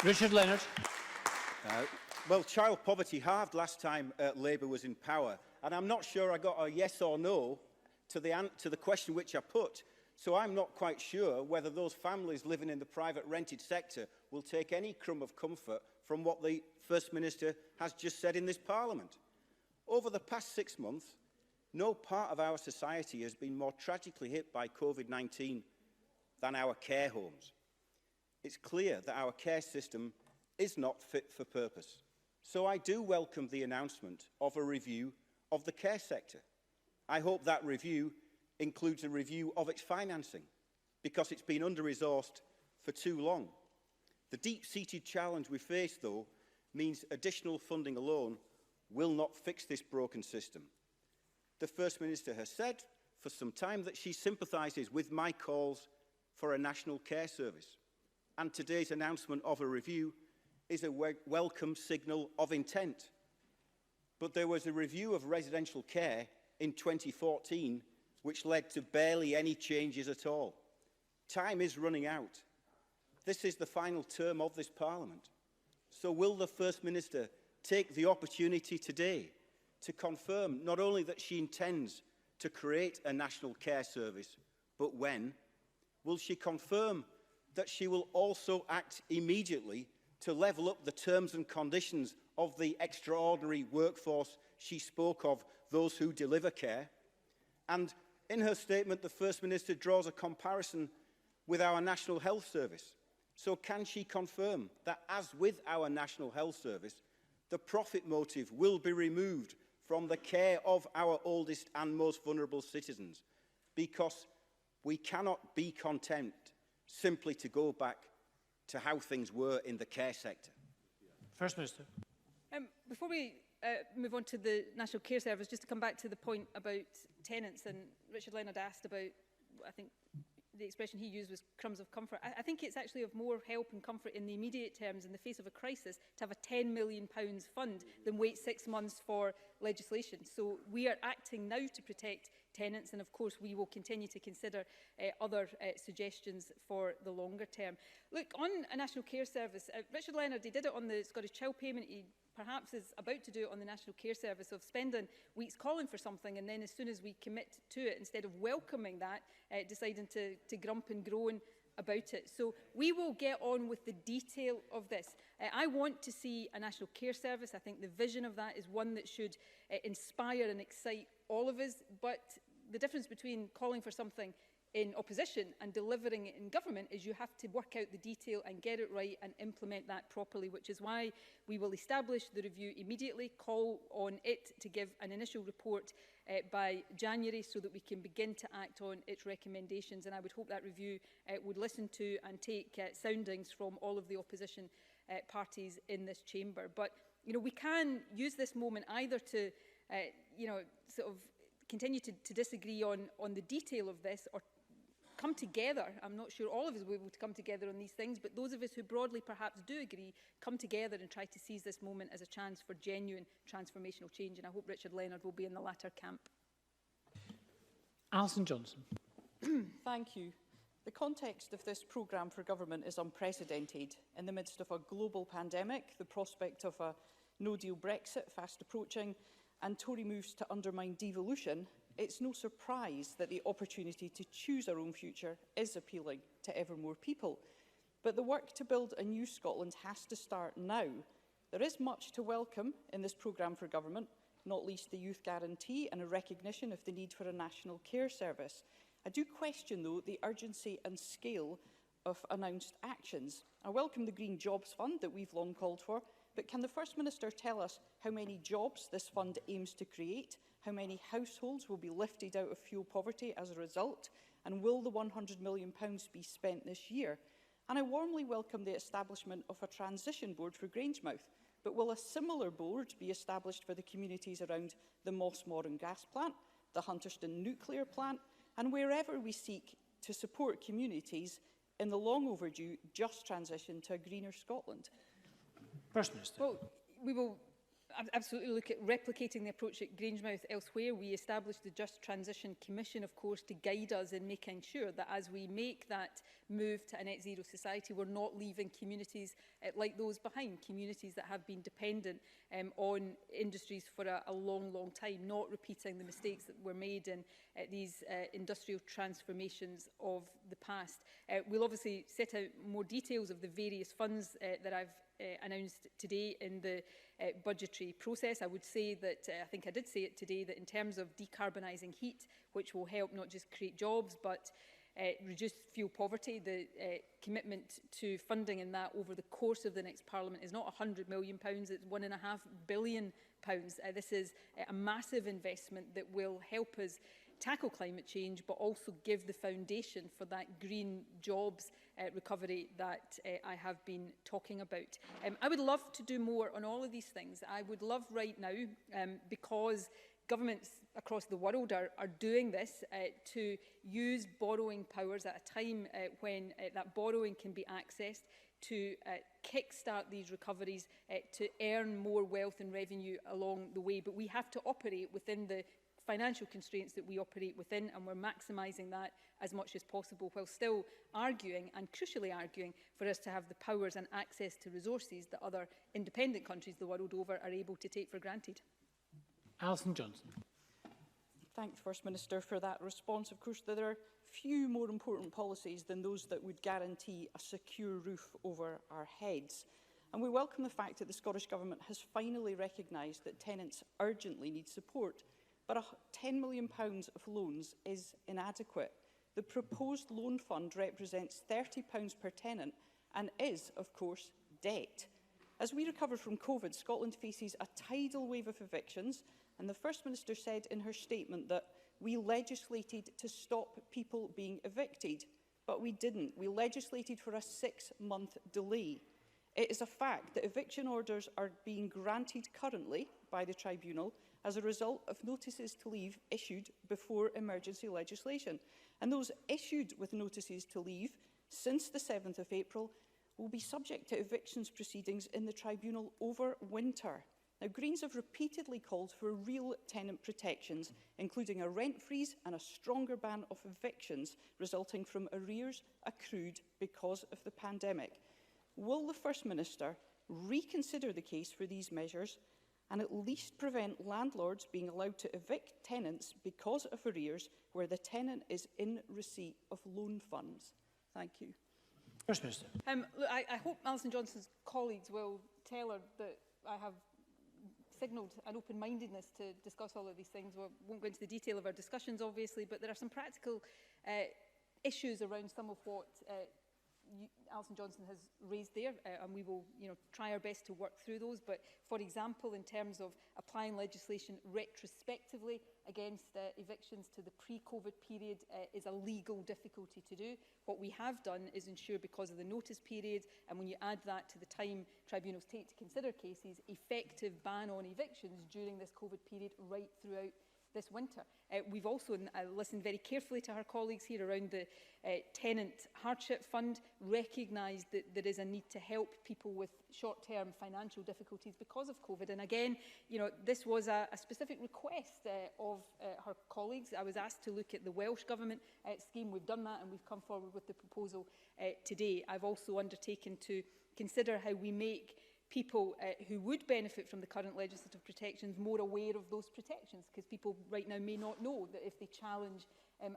Richard Leonard. Well, child poverty halved last time Labour was in power, and I'm not sure I got a yes or no to the question which I put. So I'm not quite sure whether those families living in the private rented sector will take any crumb of comfort from what the First Minister has just said in this Parliament. Over the past 6 months, no part of our society has been more tragically hit by COVID-19 than our care homes. It's clear that our care system is not fit for purpose. So I do welcome the announcement of a review of the care sector. I hope that review includes a review of its financing, because it's been under-resourced for too long. The deep-seated challenge we face, though, means additional funding alone will not fix this broken system. The First Minister has said for some time that she sympathises with my calls for a national care service, and today's announcement of a review is a welcome signal of intent. But there was a review of residential care in 2014 which led to barely any changes at all. Time is running out. This is the final term of this Parliament. So will the First Minister take the opportunity today to confirm not only that she intends to create a national care service, but when? Will she confirm that she will also act immediately to level up the terms and conditions of the extraordinary workforce she spoke of, those who deliver care? And in her statement, the First Minister draws a comparison with our National Health Service. So can she confirm that, as with our National Health Service, the profit motive will be removed from the care of our oldest and most vulnerable citizens? Because we cannot be content simply to go back to how things were in the care sector. First Minister. Before we move on to the National Care Service, just to come back to the point about tenants, and Richard Leonard asked about, I think the expression he used was crumbs of comfort. I think it's actually of more help and comfort in the immediate terms in the face of a crisis to have a £10 million fund than wait 6 months for legislation. So we are acting now to protect tenants, and of course we will continue to consider other suggestions for the longer term. Look, on a National Care Service, Richard Leonard, he did it on the Scottish Child Payment, he perhaps is about to do it on the National Care Service, of spending weeks calling for something and then as soon as we commit to it, instead of welcoming that, deciding to grump and groan about it. So we will get on with the detail of this. I want to see a National Care Service. I think the vision of that is one that should inspire and excite all of us, but the difference between calling for something in opposition and delivering it in government is you have to work out the detail and get it right and implement that properly, which is why we will establish the review immediately, call on it to give an initial report by January so that we can begin to act on its recommendations. And I would hope that review would listen to and take soundings from all of the opposition parties in this chamber. But, you know, we can use this moment either to, you know, sort of continue to disagree on the detail of this, or come together. I'm not sure all of us will be able to come together on these things, but those of us who broadly perhaps do agree, come together and try to seize this moment as a chance for genuine transformational change. And I hope Richard Leonard will be in the latter camp. Alison Johnson. Thank you. The context of this programme for government is unprecedented. In the midst of a global pandemic, the prospect of a no-deal Brexit fast approaching, and Tory moves to undermine devolution, it's no surprise that the opportunity to choose our own future is appealing to ever more people. But the work to build a new Scotland has to start now. There is much to welcome in this programme for government, not least the youth guarantee and a recognition of the need for a national care service. I do question, though, the urgency and scale of announced actions. I welcome the Green Jobs Fund that we've long called for, but can the First Minister tell us how many jobs this fund aims to create, how many households will be lifted out of fuel poverty as a result, and will the £100 million be spent this year? And I warmly welcome the establishment of a transition board for Grangemouth, but will a similar board be established for the communities around the Mossmorran gas plant, the Hunterston nuclear plant, and wherever we seek to support communities in the long overdue just transition to a greener Scotland? First Minister. Well, we will absolutely look at replicating the approach at Grangemouth elsewhere. We established the Just Transition Commission, of course, to guide us in making sure that as we make that move to a net zero society, we're not leaving communities like those behind, communities that have been dependent on industries for a long, long time, not repeating the mistakes that were made in these industrial transformations of the past. We'll obviously set out more details of the various funds that I've announced today in the budgetary process. I would say that, I think I did say it today, that in terms of decarbonising heat, which will help not just create jobs, but reduce fuel poverty, the commitment to funding in that over the course of the next Parliament is not £100 million, it's £1.5 billion. This is a massive investment that will help us tackle climate change, but also give the foundation for that green jobs recovery that I have been talking about. I would love to do more on all of these things. I would love right now, because governments across the world are doing this, to use borrowing powers at a time when that borrowing can be accessed to kickstart these recoveries, to earn more wealth and revenue along the way. But we have to operate within the financial constraints that we operate within, and we're maximising that as much as possible, while still arguing, and crucially arguing, for us to have the powers and access to resources that other independent countries the world over are able to take for granted. Alison Johnson. Thank the First Minister for that response. Of course, there are few more important policies than those that would guarantee a secure roof over our heads. And we welcome the fact that the Scottish Government has finally recognised that tenants urgently need support. But £10 million of loans is inadequate. The proposed loan fund represents £30 per tenant and is, of course, debt. As we recover from COVID, Scotland faces a tidal wave of evictions, and the First Minister said in her statement that we legislated to stop people being evicted. But we didn't. We legislated for a 6-month delay. It is a fact that eviction orders are being granted currently by the Tribunal as a result of notices to leave issued before emergency legislation. And those issued with notices to leave since the 7th of April will be subject to evictions proceedings in the Tribunal over winter. Now, Greens have repeatedly called for real tenant protections, including a rent freeze and a stronger ban of evictions resulting from arrears accrued because of the pandemic. Will the First Minister reconsider the case for these measures and at least prevent landlords being allowed to evict tenants because of arrears where the tenant is in receipt of loan funds? Thank you. First Minister. Look, I hope Alison Johnson's colleagues will tell her that I have signalled an open-mindedness to discuss all of these things. We won't go into the detail of our discussions, obviously, but there are some practical issues around some of what Alison Johnson has raised there, and we will try our best to work through those. But for example, in terms of applying legislation retrospectively against evictions to the pre-COVID period is a legal difficulty to do. What we have done is ensure, because of the notice period, and when you add that to the time tribunals take to consider cases, effective ban on evictions during this COVID period right throughout this winter. We've also listened very carefully to our colleagues here around the Tenant Hardship Fund, recognised that there is a need to help people with short-term financial difficulties because of COVID. And again, this was a specific request of her colleagues. I was asked to look at the Welsh Government scheme. We've done that, and we've come forward with the proposal today. I've also undertaken to consider how we make people who would benefit from the current legislative protections more aware of those protections, because people right now may not know that if they challenge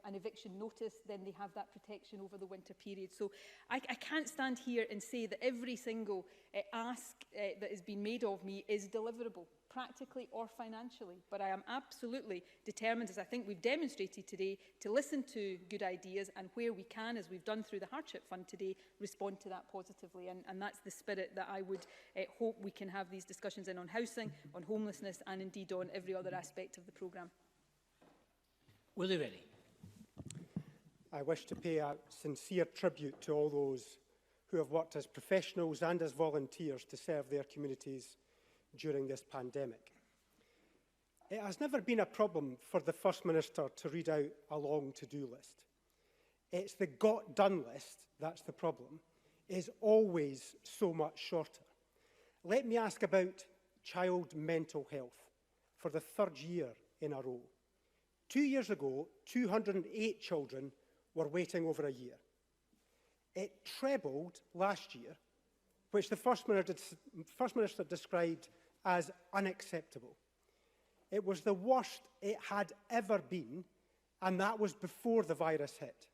an eviction notice, then they have that protection over the winter period. So I can't stand here and say that every single ask that has been made of me is deliverable. practically or financially. But I am absolutely determined, as I think we've demonstrated today, to listen to good ideas and where we can, as we've done through the Hardship Fund today, respond to that positively. And that's the spirit that I would hope we can have these discussions in on housing, on homelessness and indeed on every other aspect of the programme. Willie Rennie. I wish to pay a sincere tribute to all those who have worked as professionals and as volunteers to serve their communities during this pandemic. It has never been a problem for the First Minister to read out a long to-do list. It's the got-done list that's the problem. It is always so much shorter. Let me ask about child mental health for the third year in a row. 2 years ago, 208 children were waiting over a year. It trebled last year, which the First Minister described as unacceptable. It was the worst it had ever been, and that was before the virus hit.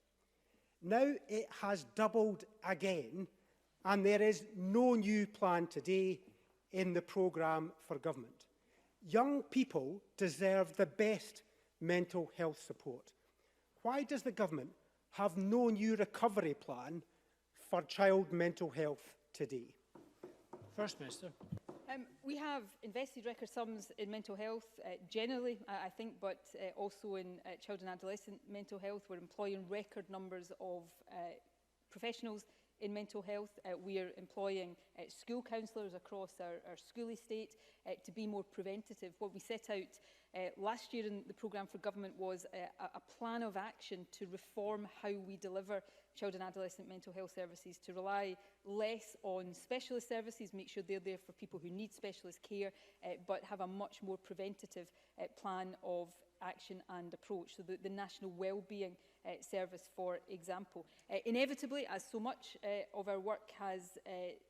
Now it has doubled again, and there is no new plan today in the programme for government. Young people deserve the best mental health support. Why does the government have no new recovery plan for child mental health today? First Minister. We have invested record sums in mental health generally, I think, but also in child and adolescent mental health. We're employing record numbers of professionals in mental health. We are employing school counsellors across our school estate to be more preventative. What we set out last year in the programme for government was a plan of action to reform how we deliver child and adolescent mental health services, to rely less on specialist services, make sure they're there for people who need specialist care, but have a much more preventative plan of action and approach. So the National Wellbeing Service, for example. Inevitably, as so much of our work has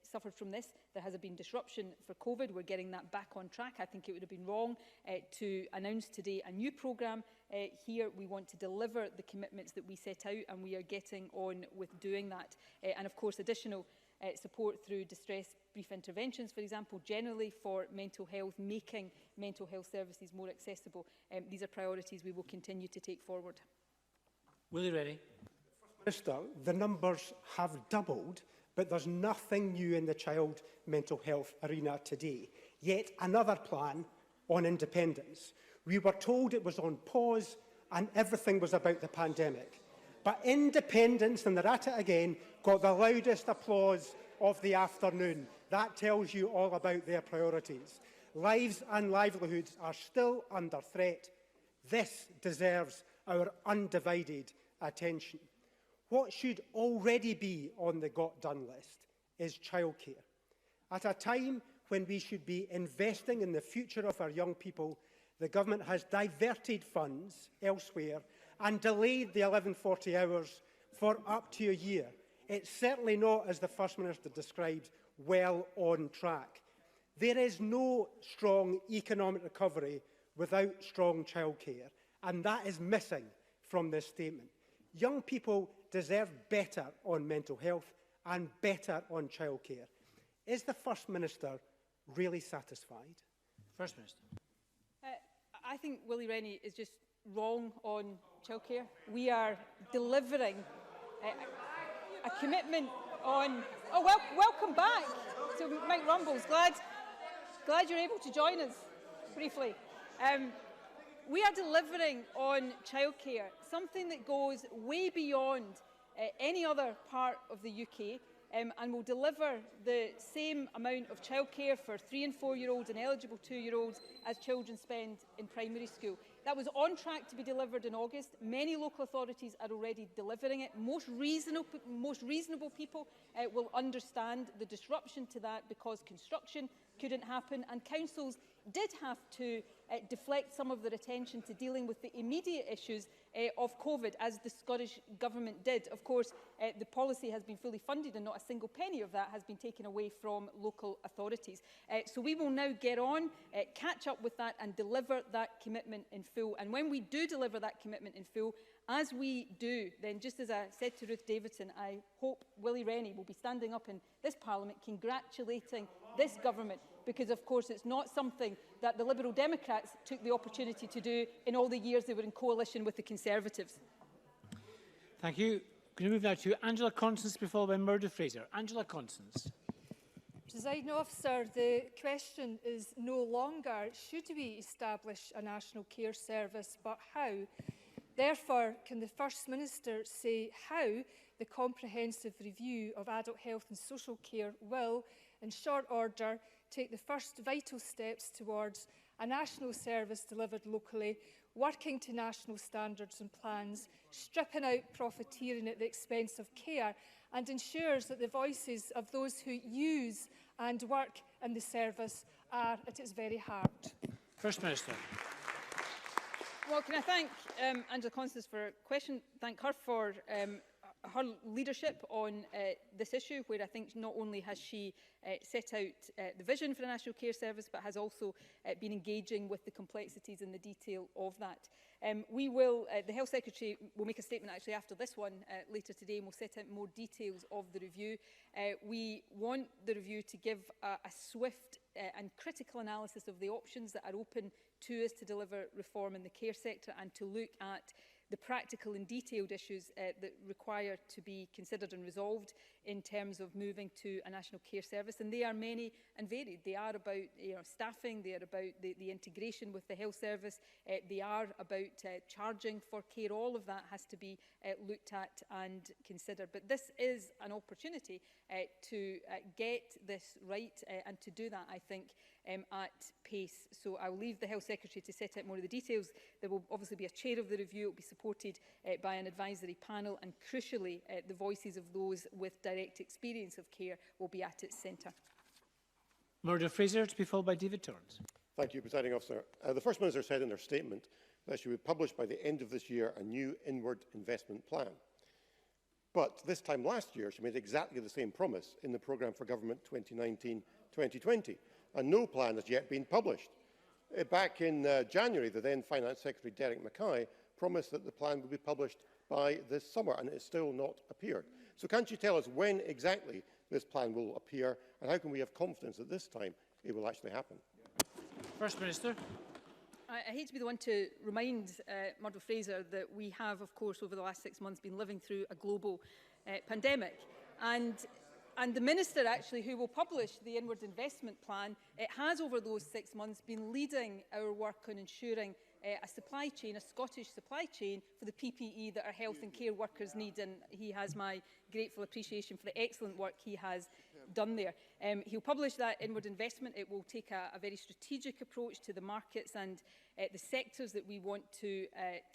suffered from this, there has been disruption for COVID. We're getting that back on track. I think it would have been wrong to announce today a new programme. Here we want to deliver the commitments that we set out, and we are getting on with doing that. And of course, additional support through distress brief interventions, for example, generally for mental health, making mental health services more accessible. These are priorities we will continue to take forward. Willie Rennie. Minister, the numbers have doubled, but there's nothing new in the child mental health arena today. Yet another plan on independence. We were told it was on pause and everything was about the pandemic. But independence, and they're at it again, got the loudest applause of the afternoon. That tells you all about their priorities. Lives and livelihoods are still under threat. This deserves our undivided attention. What should already be on the got-done list is childcare. At a time when we should be investing in the future of our young people, the government has diverted funds elsewhere and delayed the 1140 hours for up to a year. It's certainly not, as the First Minister described, well on track. There is no strong economic recovery without strong childcare, and that is missing from this statement. Young people deserve better on mental health and better on childcare. Is the First Minister really satisfied? First Minister. I think Willie Rennie is just wrong on childcare. We are delivering a commitment on... Oh, welcome back to Mike Rumbles. Glad you're able to join us briefly. We are delivering on childcare, something that goes way beyond any other part of the UK, and will deliver the same amount of childcare for 3- and 4-year-olds and eligible 2-year-olds as children spend in primary school. That was on track to be delivered in August. Many local authorities are already delivering it. Most reasonable people will understand the disruption to that because construction couldn't happen, and councils did have to deflect some of their attention to dealing with the immediate issues of COVID, as the Scottish Government did. Of course, the policy has been fully funded and not a single penny of that has been taken away from local authorities. So we will now get on, catch up with that and deliver that commitment in full. And when we do deliver that commitment in full, as we do, then just as I said to Ruth Davidson, I hope Willie Rennie will be standing up in this Parliament congratulating this government, because of course it's not something that the Liberal Democrats took the opportunity to do in all the years they were in coalition with the Conservatives. Thank you. Can we move now to Angela Constance, before followed by Murdo Fraser. Angela Constance. Presiding officer, the question is no longer should we establish a national care service, but how. Therefore, can the First Minister say how the comprehensive review of adult health and social care will, in short order, take the first vital steps towards a national service delivered locally, working to national standards and plans, stripping out profiteering at the expense of care, and ensures that the voices of those who use and work in the service are at its very heart? First Minister. Well, can I thank Angela Constance for her question, thank her for her leadership on this issue, where I think not only has she set out the vision for a national care service, but has also been engaging with the complexities and the detail of that. The Health Secretary will make a statement actually after this one later today, and we'll set out more details of the review. We want the review to give a swift and critical analysis of the options that are open to us to deliver reform in the care sector, and to look at the practical and detailed issues that require to be considered and resolved in terms of moving to a national care service. And they are many and varied. They are about staffing, they are about the integration with the health service, they are about charging for care. All of that has to be looked at and considered. But this is an opportunity to get this right and to do that, I think, at pace. So I will leave the Health Secretary to set out more of the details. There will obviously be a chair of the review. It will be supported by an advisory panel, and crucially the voices of those with direct experience of care will be at its centre. Murdo Fraser, to be followed by David Torrance. Thank you, Presiding Officer. The First Minister said in her statement that she would publish by the end of this year a new inward investment plan. But this time last year, she made exactly the same promise in the Programme for Government 2019-2020, and no plan has yet been published. Back in January, the then Finance Secretary Derek Mackay promised that the plan would be published by this summer, and it has still not appeared. So can't you tell us when exactly this plan will appear, and how can we have confidence that this time it will actually happen? First Minister. I hate to be the one to remind Murdo Fraser that we have, of course, over the last 6 months been living through a global pandemic. And the Minister, actually, who will publish the inward investment plan, it has, over those 6 months, been leading our work on ensuring a supply chain, a Scottish supply chain, for the PPE that our health and care workers need. And he has my grateful appreciation for the excellent work he has done there. He'll publish that inward investment. It will take a very strategic approach to the markets and the sectors that we want to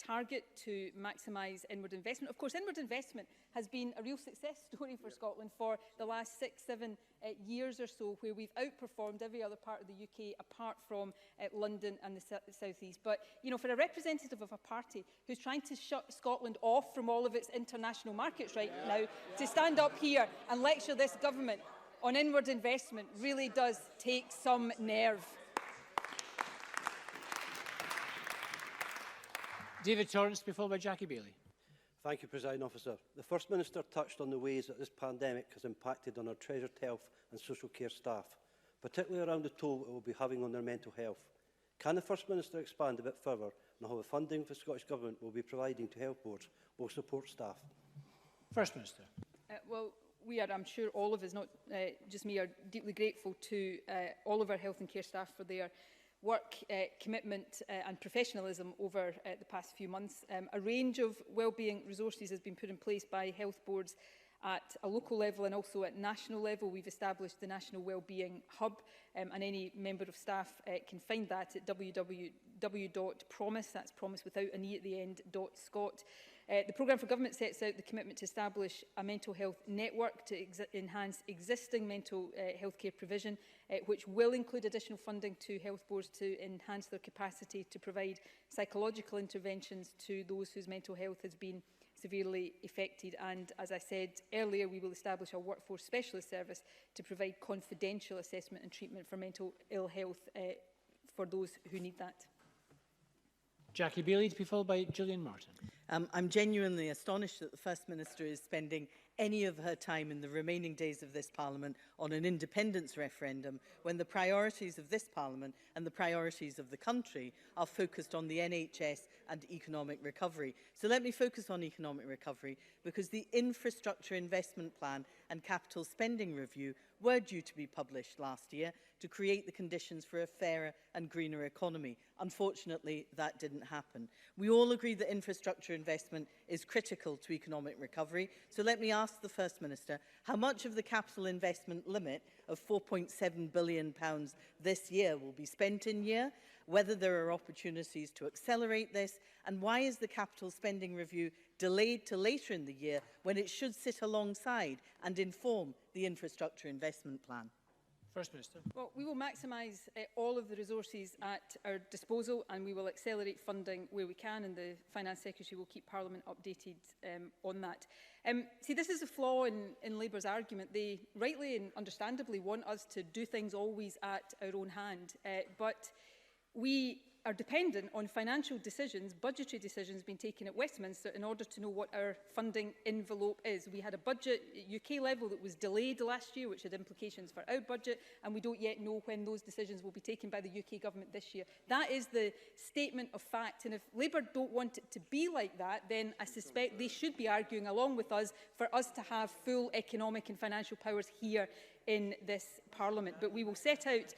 target to maximise inward investment. Of course, inward investment has been a real success story for Scotland for the last 6-7 years or so, where we've outperformed every other part of the UK apart from London and the South East. But, you know, for a representative of a party who's trying to shut Scotland off from all of its international markets right now, to stand up here and lecture this government on inward investment really does take some nerve. David Torrance, to be followed by Jackie Bailey. Thank you, Presiding Officer. The First Minister touched on the ways that this pandemic has impacted on our treasured health and social care staff, particularly around the toll it will be having on their mental health. Can the First Minister expand a bit further on how the funding the Scottish Government will be providing to health boards will support staff? First Minister. Well, we are, I'm sure all of us, not just me, are deeply grateful to all of our health and care staff for their work, commitment and professionalism over the past few months. A range of wellbeing resources has been put in place by health boards at a local level and also at national level. We've established the National Wellbeing Hub, and any member of staff can find that at www.promise, that's promise without an E at the end, .scot. The Programme for Government sets out the commitment to establish a mental health network to enhance existing mental health care provision, which will include additional funding to health boards to enhance their capacity to provide psychological interventions to those whose mental health has been severely affected. And as I said earlier, we will establish a workforce specialist service to provide confidential assessment and treatment for mental ill health for those who need that. Jackie Bailey, to be followed by Gillian Martin. I'm genuinely astonished that the First Minister is spending any of her time in the remaining days of this Parliament on an independence referendum when the priorities of this Parliament and the priorities of the country are focused on the NHS and economic recovery. So let me focus on economic recovery, because the Infrastructure Investment Plan and Capital Spending Review were due to be published last year to create the conditions for a fairer and greener economy. Unfortunately, that didn't happen. We all agree that infrastructure investment is critical to economic recovery. So let me ask the First Minister how much of the capital investment limit of £4.7 billion this year will be spent in year, whether there are opportunities to accelerate this, and why is the capital spending review delayed to later in the year when it should sit alongside and inform the infrastructure investment plan? First Minister. Well, we will maximise all of the resources at our disposal, and we will accelerate funding where we can, and the Finance Secretary will keep Parliament updated on that. See, this is a flaw in Labour's argument. They rightly and understandably want us to do things always at our own hand, but we are dependent on financial decisions, budgetary decisions being taken at Westminster in order to know what our funding envelope is. We had a budget at UK level that was delayed last year, which had implications for our budget, and we don't yet know when those decisions will be taken by the UK government this year. That is the statement of fact, and if Labour don't want it to be like that, then I suspect they should be arguing along with us for us to have full economic and financial powers here in this Parliament. But we will set out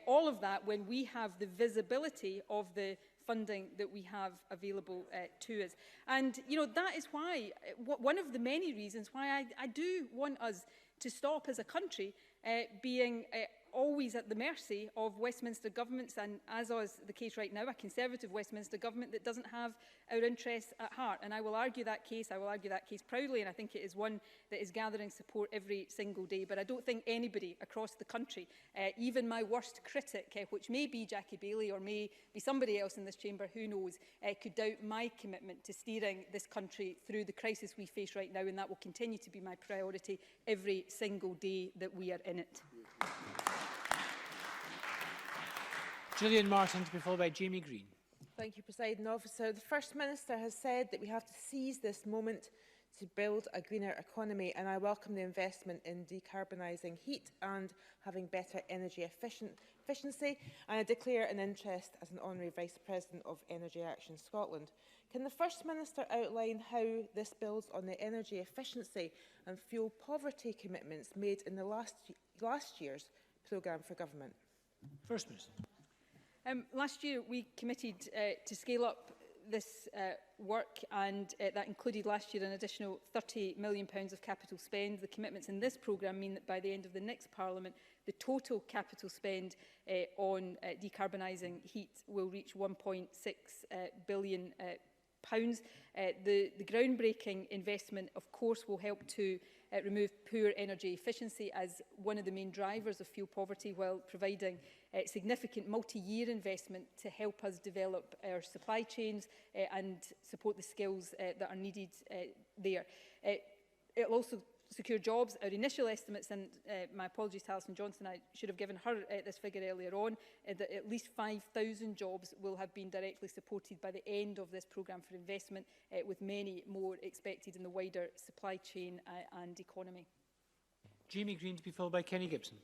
all of that when we have the visibility of the funding that we have available to us. And, you know, that is why, one of the many reasons why I do want us to stop as a country being always at the mercy of Westminster governments, and as is the case right now, a Conservative Westminster government that doesn't have our interests at heart. And I will argue that case. I will argue that case proudly, and I think it is one that is gathering support every single day. But I don't think anybody across the country, even my worst critic, which may be Jackie Baillie or may be somebody else in this chamber, who knows, could doubt my commitment to steering this country through the crisis we face right now, and that will continue to be my priority every single day that we are in it. Gillian Martin, to be followed by Jamie Green. Thank you, Presiding Officer. The First Minister has said that we have to seize this moment to build a greener economy, and I welcome the investment in decarbonising heat and having better energy efficiency, and I declare an interest as an Honorary Vice President of Energy Action Scotland. Can the First Minister outline how this builds on the energy efficiency and fuel poverty commitments made in the last year's programme for government? First Minister. Last year we committed to scale up this work, and that included last year an additional £30 million of capital spend. The commitments in this programme mean that by the end of the next Parliament, the total capital spend on decarbonising heat will reach £1.6 billion. The groundbreaking investment, of course, will help to remove poor energy efficiency as one of the main drivers of fuel poverty, while providing significant multi-year investment to help us develop our supply chains and support the skills that are needed there. It will also secure jobs. Our initial estimates, and my apologies to Alison Johnson, I should have given her this figure earlier on, that at least 5,000 jobs will have been directly supported by the end of this programme for investment, with many more expected in the wider supply chain and economy. Jamie Green, to be followed by Kenny Gibson.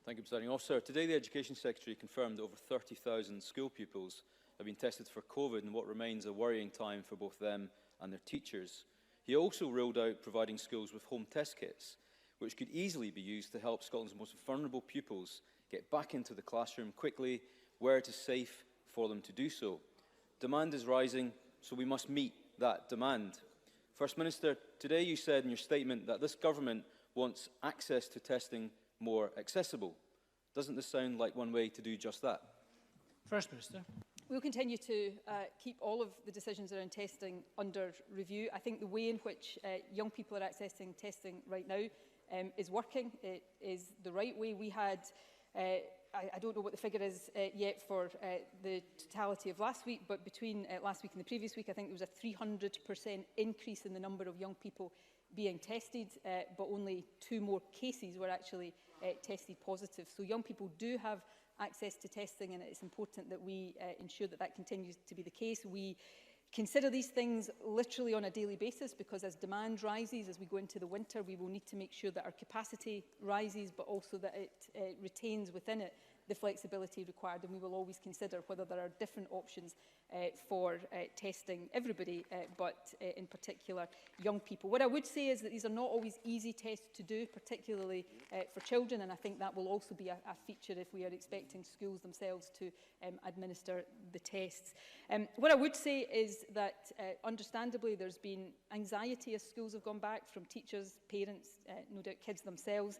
Thank you, Presiding Officer. Today, the Education Secretary confirmed that over 30,000 school pupils have been tested for COVID in what remains a worrying time for both them and their teachers. He also ruled out providing schools with home test kits, which could easily be used to help Scotland's most vulnerable pupils get back into the classroom quickly, where it is safe for them to do so. Demand is rising, so we must meet that demand. First Minister, today you said in your statement that this government wants access to testing more accessible. Doesn't this sound like one way to do just that? First Minister. We'll continue to keep all of the decisions around testing under review. I think the way in which young people are accessing testing right now is working. It is the right way. We had, I don't know what the figure is yet for the totality of last week, but between last week and the previous week, I think there was a 300% increase in the number of young people being tested, but only 2 more cases were actually tested positive. So young people do have access to testing, and it's important that we ensure that that continues to be the case. We consider these things literally on a daily basis, because as demand rises, as we go into the winter, we will need to make sure that our capacity rises, but also that it retains within it the flexibility required, and we will always consider whether there are different options for testing everybody, but in particular young people. What I would say is that these are not always easy tests to do, particularly for children, and I think that will also be a feature if we are expecting schools themselves to administer the tests. What I would say is that understandably there's been anxiety as schools have gone back from teachers, parents, no doubt kids themselves.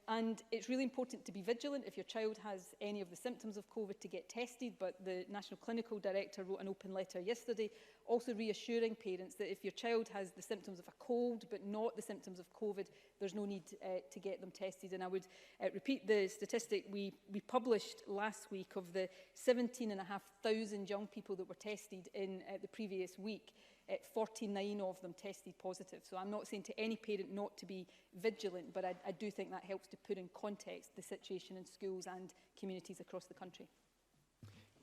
And it's really important to be vigilant if your child has any of the symptoms of COVID to get tested, but the National Clinical Director wrote an open letter yesterday also reassuring parents that if your child has the symptoms of a cold but not the symptoms of COVID, there's no need to get them tested. And I would repeat the statistic we published last week of the 17,500 young people that were tested in the previous week. 49 of them tested positive. So I'm not saying to any parent not to be vigilant, but I do think that helps to put in context the situation in schools and communities across the country.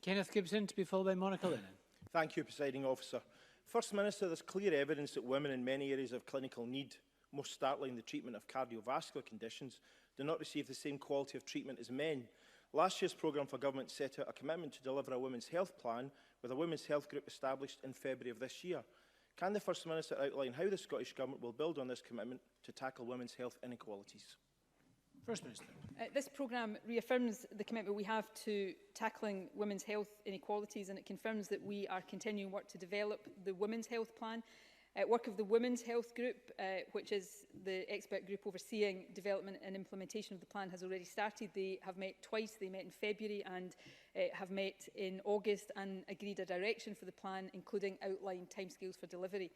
Kenneth Gibson, to be followed by Monica Lennon. Thank you, Presiding Officer. First Minister, there's clear evidence that women in many areas of clinical need, most startling the treatment of cardiovascular conditions, do not receive the same quality of treatment as men. Last year's programme for government set out a commitment to deliver a women's health plan, with a women's health group established in February of this year. Can the First Minister outline how the Scottish Government will build on this commitment to tackle women's health inequalities? First Minister. This programme reaffirms the commitment we have to tackling women's health inequalities, and it confirms that we are continuing work to develop the Women's Health Plan. Work of the Women's Health Group, which is the expert group overseeing development and implementation of the plan, has already started. They have met twice. They met in February and have met in August and agreed a direction for the plan, including outlined timescales for delivery.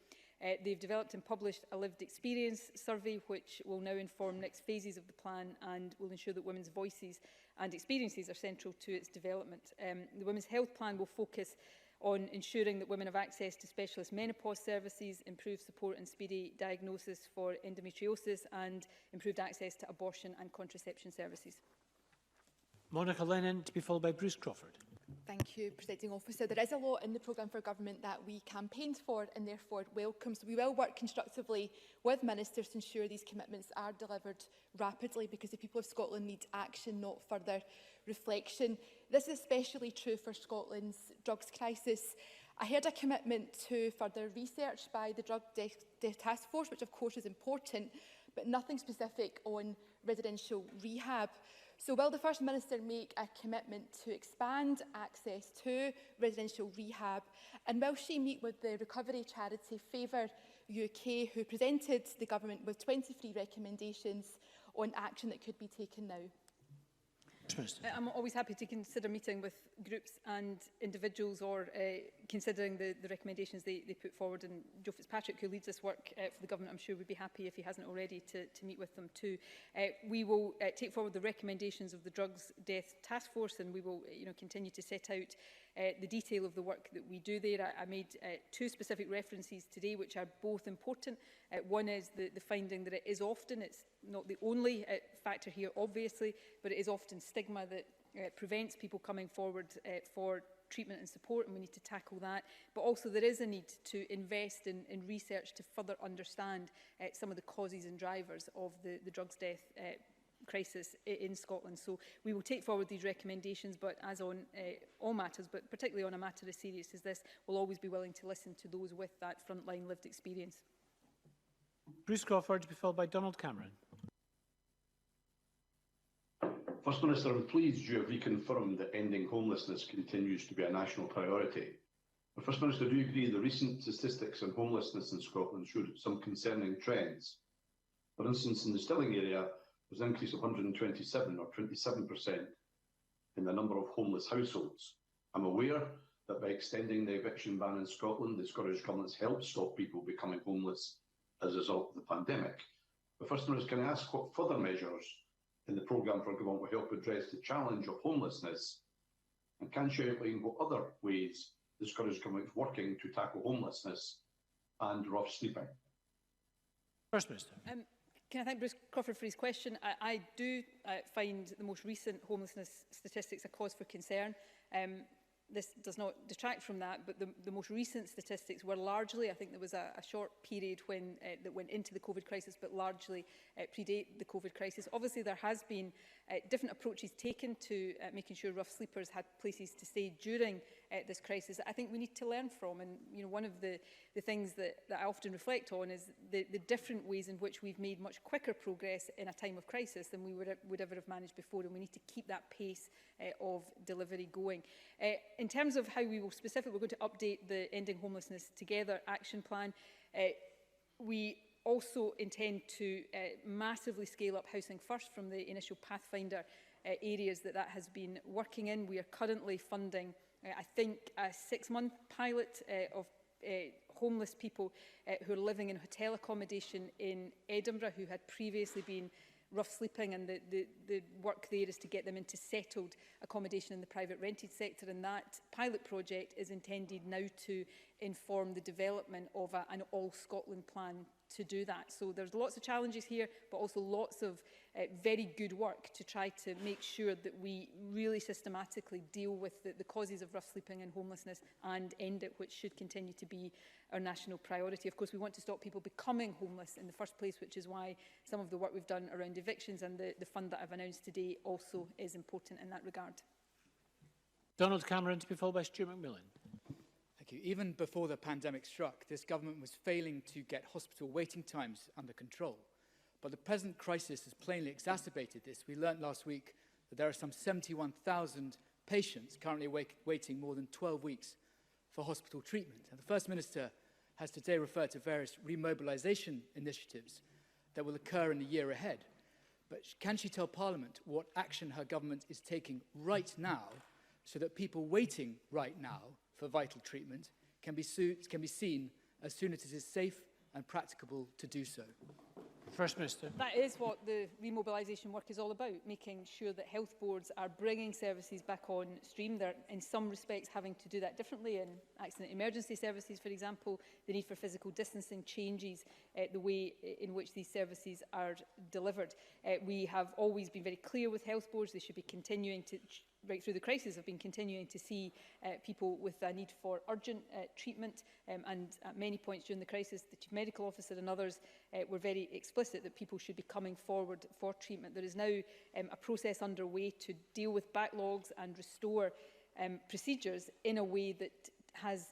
They've developed and published a lived experience survey, which will now inform next phases of the plan and will ensure that women's voices and experiences are central to its development. The Women's Health Plan will focus on ensuring that women have access to specialist menopause services, improved support and speedy diagnosis for endometriosis, and improved access to abortion and contraception services. Monica Lennon, to be followed by Bruce Crawford. Thank you, Presiding Officer. There is a lot in the programme for government that we campaigned for and therefore welcome. So we will work constructively with ministers to ensure these commitments are delivered rapidly, because the people of Scotland need action, not further reflection. This is especially true for Scotland's drugs crisis. I heard a commitment to further research by the Drug Death Task Force, which of course is important, but nothing specific on residential rehab. So will the First Minister make a commitment to expand access to residential rehab, and will she meet with the recovery charity Favour UK, who presented the government with 23 recommendations on action that could be taken now? I'm always happy to consider meeting with groups and individuals, or considering the recommendations they put forward. And Joe Fitzpatrick, who leads this work for the government, I'm sure would be happy, if he hasn't already, to meet with them too. We will take forward the recommendations of the Drugs Death Task Force, and we will continue to set out the detail of the work that we do there. I made two specific references today, which are both important. One is the finding that it is often, it's not the only factor here, obviously, but it is often stigma that prevents people coming forward for treatment and support, and we need to tackle that. But also there is a need to invest in research to further understand some of the causes and drivers of the drugs death crisis in Scotland. So we will take forward these recommendations, but as on all matters, but particularly on a matter as serious as this, we'll always be willing to listen to those with that frontline lived experience. Bruce Crawford, to be followed by Donald Cameron. First Minister, I'm pleased you have reconfirmed that ending homelessness continues to be a national priority. But First Minister, do you agree the recent statistics on homelessness in Scotland showed some concerning trends? For instance, in the Stirling area, there was an increase of 127 or 27% in the number of homeless households. I'm aware that by extending the eviction ban in Scotland, the Scottish Government has helped stop people becoming homeless as a result of the pandemic. But First Minister, can I ask what further measures in the programme for government will help address the challenge of homelessness? And can she outline what other ways the Scottish Government is working to tackle homelessness and rough sleeping? First Minister. Can I thank Bruce Crawford for his question? I do find the most recent homelessness statistics a cause for concern. this does not detract from that, but the most recent statistics were largely, I think there was a short period when that went into the COVID crisis, but largely predate the COVID crisis. Obviously, there has been different approaches taken to making sure rough sleepers had places to stay during this crisis. I think we need to learn from, and one of the things that I often reflect on is the different ways in which we've made much quicker progress in a time of crisis than we would ever have managed before, and we need to keep that pace of delivery going. In terms of how we will specifically, we're going to update the Ending Homelessness Together action plan. We also intend to massively scale up Housing First from the initial Pathfinder areas that has been working in. We are currently funding, I think, a 6-month pilot of homeless people who are living in hotel accommodation in Edinburgh, who had previously been rough sleeping, and the work there is to get them into settled accommodation in the private rented sector, and that pilot project is intended now to inform the development of an all-Scotland plan to do that. So there's lots of challenges here, but also lots of very good work to try to make sure that we really systematically deal with the causes of rough sleeping and homelessness and end it, which should continue to be our national priority. Of course, we want to stop people becoming homeless in the first place, which is why some of the work we've done around evictions and the fund that I've announced today also is important in that regard. Donald Cameron, to be followed by Stuart McMillan. Thank you. Even before the pandemic struck, this government was failing to get hospital waiting times under control. But the present crisis has plainly exacerbated this. We learnt last week that there are some 71,000 patients currently waiting more than 12 weeks for hospital treatment. And the First Minister has today referred to various remobilisation initiatives that will occur in the year ahead. But can she tell Parliament what action her government is taking right now so that people waiting right now for vital treatment can be seen as soon as it is safe and practicable to do so? First Minister. That is what the remobilisation work is all about, making sure that health boards are bringing services back on stream. They're in some respects having to do that differently. In accident emergency services, for example, the need for physical distancing changes the way in which these services are delivered. We have always been very clear with health boards. They should be continuing to, right through the crisis, have been continuing to see people with a need for urgent treatment, and at many points during the crisis, the Chief Medical Officer and others were very explicit that people should be coming forward for treatment. There is now a process underway to deal with backlogs and restore procedures in a way that has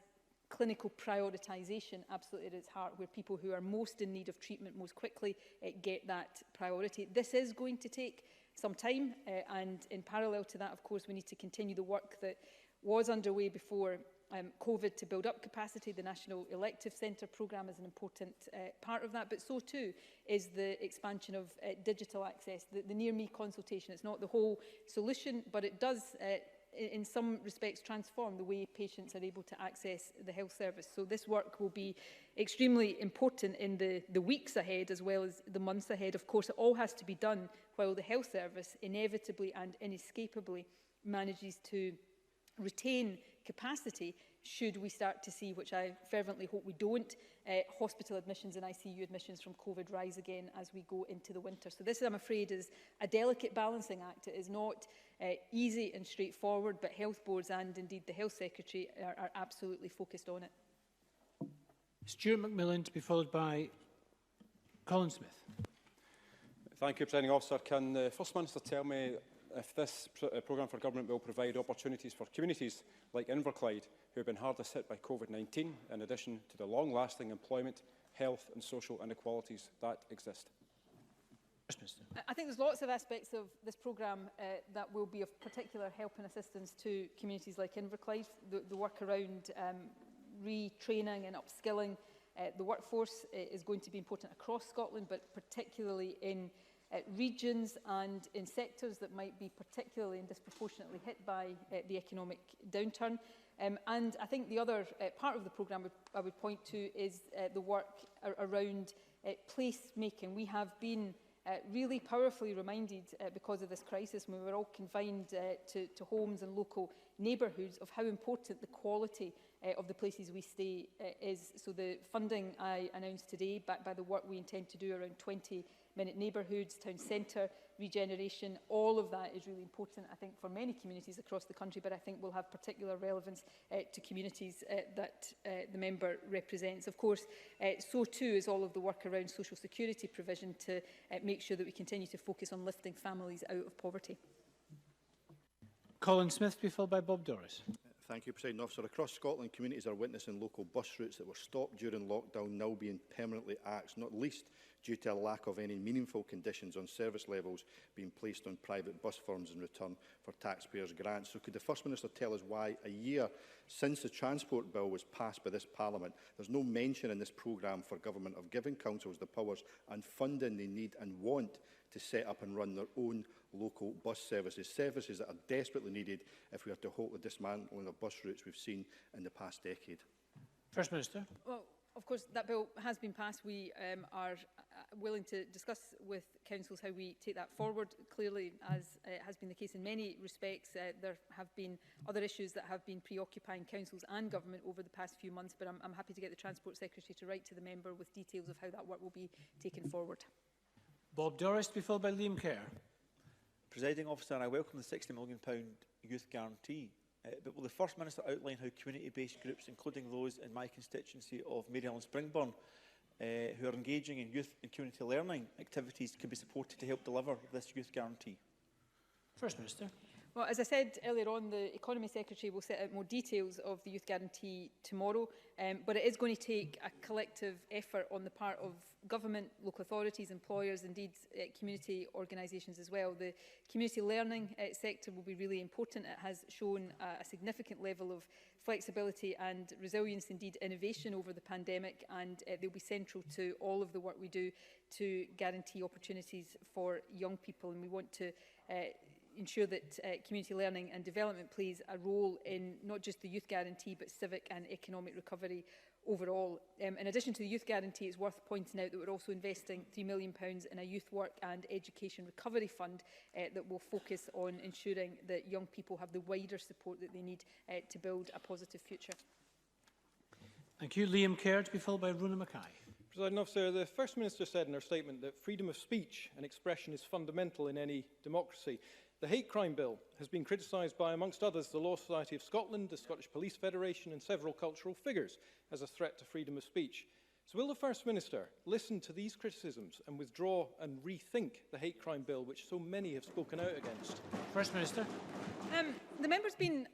clinical prioritisation absolutely at its heart, where people who are most in need of treatment most quickly get that priority. This is going to take some time, and in parallel to that, of course, we need to continue the work that was underway before COVID to build up capacity. The National Elective Centre programme is an important part of that, but so too is the expansion of digital access, the Near Me consultation. It's not the whole solution, but it does in some respects transform the way patients are able to access the health service. So this work will be extremely important in the weeks ahead as well as the months ahead. Of course, it all has to be done while the health service inevitably and inescapably manages to retain capacity should we start to see, which I fervently hope we don't, hospital admissions and ICU admissions from COVID rise again as we go into the winter. So this, I'm afraid, is a delicate balancing act. It is not easy and straightforward, but health boards and indeed the Health Secretary are absolutely focused on it. Stuart McMillan, to be followed by Colin Smith. Thank you, Presiding Officer. Can the First Minister tell me if this programme for government will provide opportunities for communities like Inverclyde, who have been hardest hit by COVID-19, in addition to the long-lasting employment, health and social inequalities that exist? I think there's lots of aspects of this programme that will be of particular help and assistance to communities like Inverclyde. The work around retraining and upskilling the workforce is going to be important across Scotland, but particularly in regions and in sectors that might be particularly and disproportionately hit by the economic downturn. And I think the other part of the programme I would point to is the work around place-making. We have been really powerfully reminded because of this crisis, when we were all confined to homes and local neighbourhoods, of how important the quality of the places we stay is. So the funding I announced today, backed by the work we intend to do around 20-minute neighbourhoods, town centre regeneration, all of that is really important, I think, for many communities across the country, but I think will have particular relevance to communities that the member represents. Of course, so too is all of the work around social security provision to make sure that we continue to focus on lifting families out of poverty. Colin Smith to be followed by Bob Doris. Thank you, President Officer. Across Scotland, communities are witnessing local bus routes that were stopped during lockdown now being permanently axed, not least due to a lack of any meaningful conditions on service levels being placed on private bus firms in return for taxpayers' grants. So could the First Minister tell us why, a year since the Transport Bill was passed by this Parliament, there's no mention in this programme for government of giving councils the powers and funding they need and want to set up and run their own local bus services, services that are desperately needed if we are to halt the dismantling of bus routes we've seen in the past decade? First Minister. Well, of course, that bill has been passed. We are willing to discuss with councils how we take that forward. Clearly, as has been the case in many respects, there have been other issues that have been preoccupying councils and government over the past few months, but I'm happy to get the Transport Secretary to write to the member with details of how that work will be taken forward. Bob Doris to be followed by Liam Kerr. Presiding Officer, I welcome the £60 million youth guarantee. But will the First Minister outline how community-based groups, including those in my constituency of Maryland Springburn, who are engaging in youth and community learning activities, can be supported to help deliver this youth guarantee? First Minister. Well, as I said earlier on, the Economy Secretary will set out more details of the youth guarantee tomorrow, but it is going to take a collective effort on the part of government, local authorities, employers, indeed community organisations as well. The community learning sector will be really important. It has shown a significant level of flexibility and resilience, indeed innovation over the pandemic, and they'll be central to all of the work we do to guarantee opportunities for young people, and we want to ensure that community learning and development plays a role in not just the youth guarantee but civic and economic recovery overall. In addition to the youth guarantee, it's worth pointing out that we're also investing £3 million in a youth work and education recovery fund that will focus on ensuring that young people have the wider support that they need to build a positive future. Thank you. Liam Kerr to be followed by Rona Mackay. Presiding Officer, the First Minister said in her statement that freedom of speech and expression is fundamental in any democracy. The hate crime bill has been criticised by, amongst others, the Law Society of Scotland, the Scottish Police Federation and several cultural figures as a threat to freedom of speech. So will the First Minister listen to these criticisms and withdraw and rethink the hate crime bill, which so many have spoken out against? First Minister. The member's been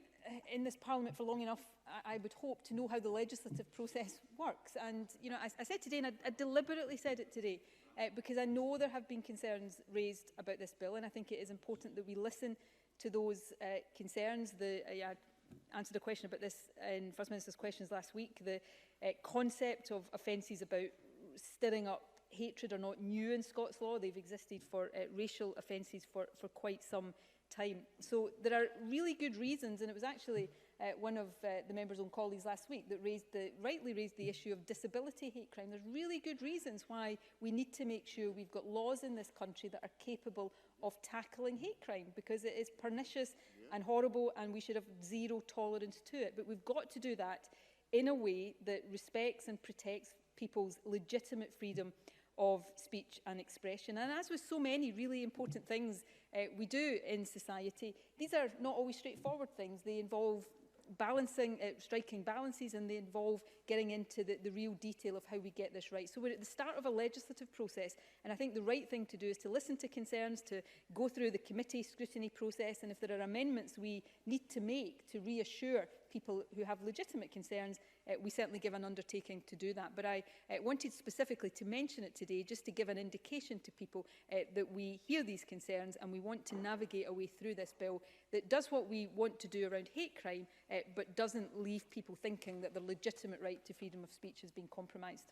in this Parliament for long enough, I would hope, to know how the legislative process works. And, you know, I said today, and I deliberately said it today, because I know there have been concerns raised about this bill, and I think it is important that we listen to those concerns. I answered a question about this in First Minister's questions last week. The concept of offences about stirring up hatred are not new in Scots law. They've existed for racial offences for quite some time. So there are really good reasons, and it was actually one of the member's own colleagues last week that rightly raised the issue of disability hate crime. There's really good reasons why we need to make sure we've got laws in this country that are capable of tackling hate crime, because it is pernicious and horrible, and we should have zero tolerance to it. But we've got to do that in a way that respects and protects people's legitimate freedom of speech and expression. And as with so many really important things we do in society, these are not always straightforward things. They involve balancing, striking balances, and they involve getting into the real detail of how we get this right. So we're at the start of a legislative process, and I think the right thing to do is to listen to concerns, to go through the committee scrutiny process, and if there are amendments we need to make to reassure people who have legitimate concerns, we certainly give an undertaking to do that. But I wanted specifically to mention it today just to give an indication to people that we hear these concerns and we want to navigate a way through this bill that does what we want to do around hate crime, but doesn't leave people thinking that their legitimate right to freedom of speech has been compromised.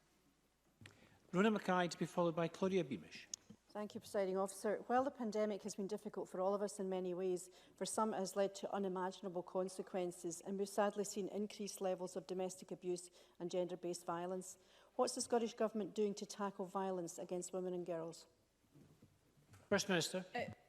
Rona Mackay to be followed by Claudia Beamish. Thank you, Presiding Officer. While the pandemic has been difficult for all of us in many ways, for some it has led to unimaginable consequences, and we've sadly seen increased levels of domestic abuse and gender-based violence. What's the Scottish Government doing to tackle violence against women and girls? First Minister.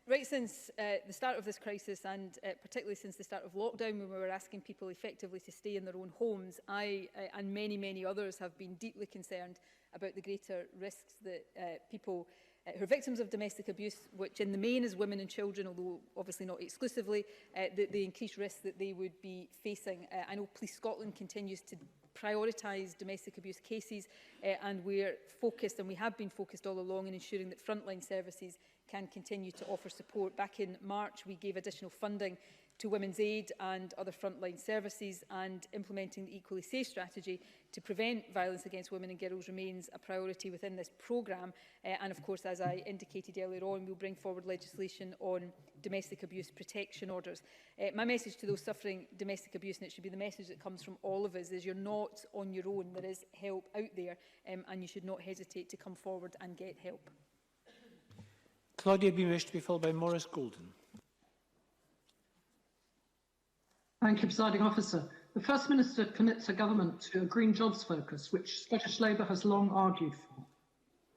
Right since the start of this crisis, and particularly since the start of lockdown, when we were asking people effectively to stay in their own homes, I and many others have been deeply concerned about the greater risks that people who are victims of domestic abuse, which in the main is women and children, although obviously not exclusively, the increased risks that they would be facing. I know Police Scotland continues to prioritise domestic abuse cases, and we're focused, and we have been focused all along, in ensuring that frontline services can continue to offer support. Back in March, we gave additional funding to Women's Aid and other frontline services, and implementing the Equally Safe strategy to prevent violence against women and girls remains a priority within this programme. And of course, as I indicated earlier on, we'll bring forward legislation on domestic abuse protection orders. My message to those suffering domestic abuse, and it should be the message that comes from all of us, is you're not on your own. There is help out there, and you should not hesitate to come forward and get help. Claudia Beamish, to be followed by Maurice Golden. Thank you, Presiding Officer. The First Minister commits her government to a green jobs focus, which Scottish Labour has long argued for.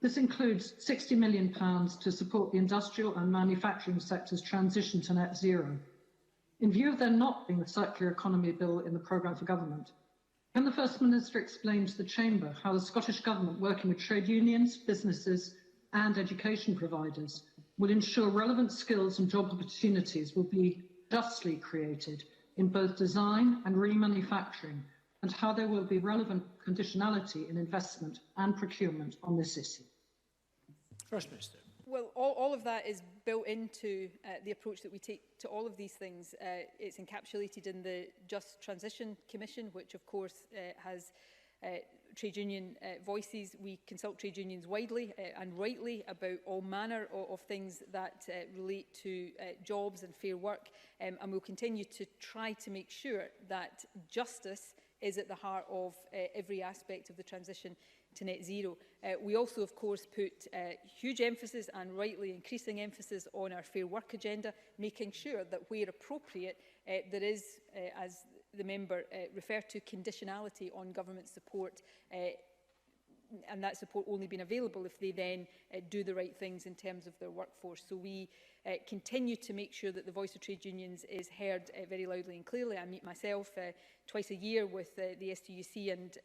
This includes £60 million to support the industrial and manufacturing sector's transition to net zero. In view of there not being a circular economy bill in the programme for government, can the First Minister explain to the Chamber how the Scottish Government, working with trade unions, businesses and education providers, will ensure relevant skills and job opportunities will be justly created in both design and remanufacturing, and how there will be relevant conditionality in investment and procurement on this issue? First Minister. Well, all of that is built into the approach that we take to all of these things. It's encapsulated in the Just Transition Commission, which of course has trade union voices. We consult trade unions widely and rightly about all manner of things that relate to jobs and fair work, and we'll continue to try to make sure that justice is at the heart of every aspect of the transition to net zero. We also, of course, put huge emphasis, and rightly increasing emphasis, on our fair work agenda, making sure that where appropriate there is, as the member referred to, conditionality on government support, and that support only being available if they then do the right things in terms of their workforce. So we continue to make sure that the voice of trade unions is heard very loudly and clearly. I meet myself twice a year with the STUC and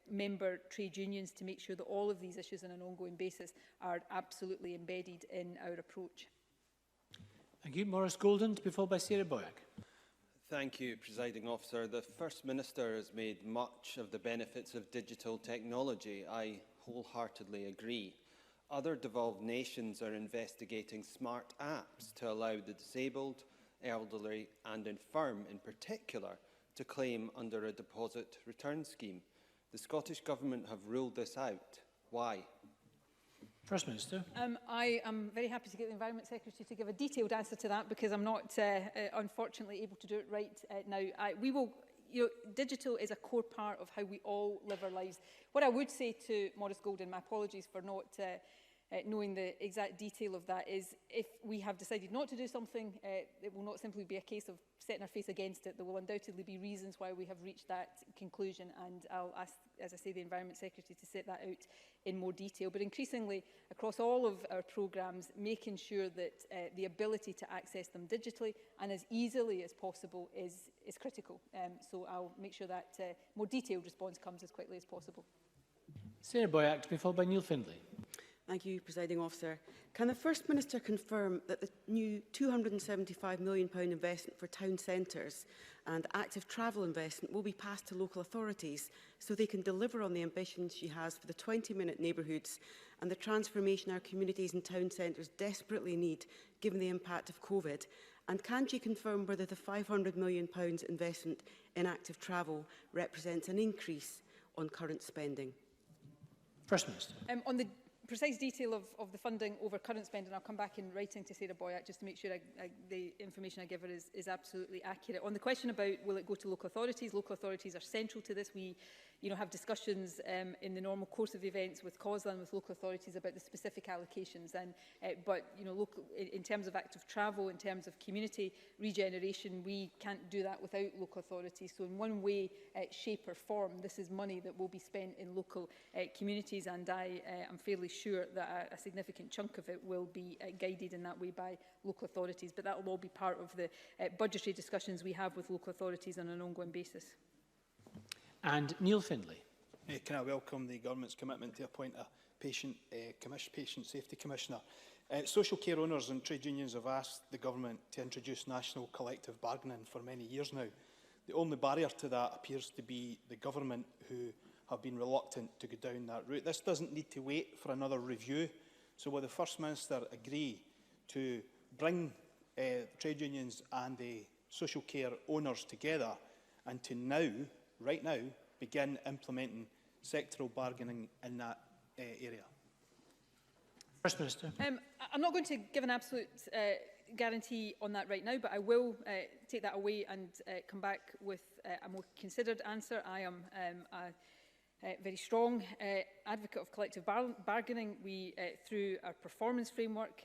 member trade unions to make sure that all of these issues on an ongoing basis are absolutely embedded in our approach. Thank you. Maurice Golden, to be followed by Sarah Boyack. Thank you, Presiding Officer. The First Minister has made much of the benefits of digital technology. I wholeheartedly agree. Other devolved nations are investigating smart apps to allow the disabled, elderly and infirm in particular to claim under a deposit return scheme. The Scottish Government have ruled this out. Why? First Minister. I am very happy to get the Environment Secretary to give a detailed answer to that, because I'm not, unfortunately, able to do it right now. Digital is a core part of how we all live our lives. What I would say to Maurice Golden, my apologies for not knowing the exact detail of that, is if we have decided not to do something, it will not simply be a case of setting our face against it. There will undoubtedly be reasons why we have reached that conclusion, and I'll ask, as I say, the Environment Secretary to set that out in more detail. But increasingly, across all of our programmes, making sure that the ability to access them digitally and as easily as possible is critical. So I'll make sure that more detailed response comes as quickly as possible. Sarah Boyack, to be followed by Neil Findlay. Thank you, Presiding Officer. Can the First Minister confirm that the new £275 million investment for town centres and active travel investment will be passed to local authorities so they can deliver on the ambitions she has for the 20-minute neighbourhoods and the transformation our communities and town centres desperately need, given the impact of COVID? And can she confirm whether the £500 million investment in active travel represents an increase on current spending? First Minister. On the precise detail of the funding over current spending, I'll come back in writing to Sarah Boyack just to make sure the information I give her is absolutely accurate. On the question about will it go to local authorities are central to this. We have discussions in the normal course of the events with COSLA and with local authorities about the specific allocations. But in terms of active travel, in terms of community regeneration, we can't do that without local authorities. So in one way, shape or form, this is money that will be spent in local communities, and I am fairly sure that a significant chunk of it will be guided in that way by local authorities. But that will all be part of the budgetary discussions we have with local authorities on an ongoing basis. And Neil Findlay. Can I welcome the Government's commitment to appoint a patient safety commissioner? Social care owners and trade unions have asked the Government to introduce national collective bargaining for many years now. The only barrier to that appears to be the Government, who have been reluctant to go down that route. This doesn't need to wait for another review. So will the First Minister agree to bring trade unions and the social care owners together and to now, right now, begin implementing sectoral bargaining in that area? First Minister. I'm not going to give an absolute guarantee on that right now, but I will take that away and come back with a more considered answer. I am a very strong advocate of collective bargaining. We, through our performance framework,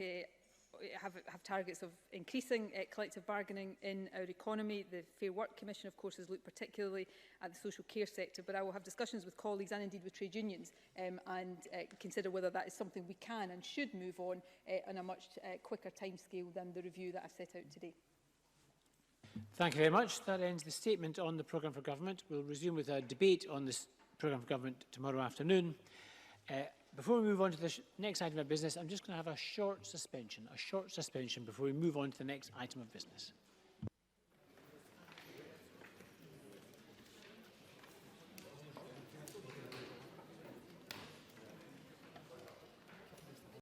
have targets of increasing collective bargaining in our economy. The Fair Work Commission, of course, has looked particularly at the social care sector, but I will have discussions with colleagues and indeed with trade unions and consider whether that is something we can and should move on a much quicker timescale than the review that I've set out today. Thank you very much. That ends the statement on the programme for government. We'll resume with a debate on this programme for government tomorrow afternoon. Before we move on to the next item of business, I'm just going to have a short suspension before we move on to the next item of business.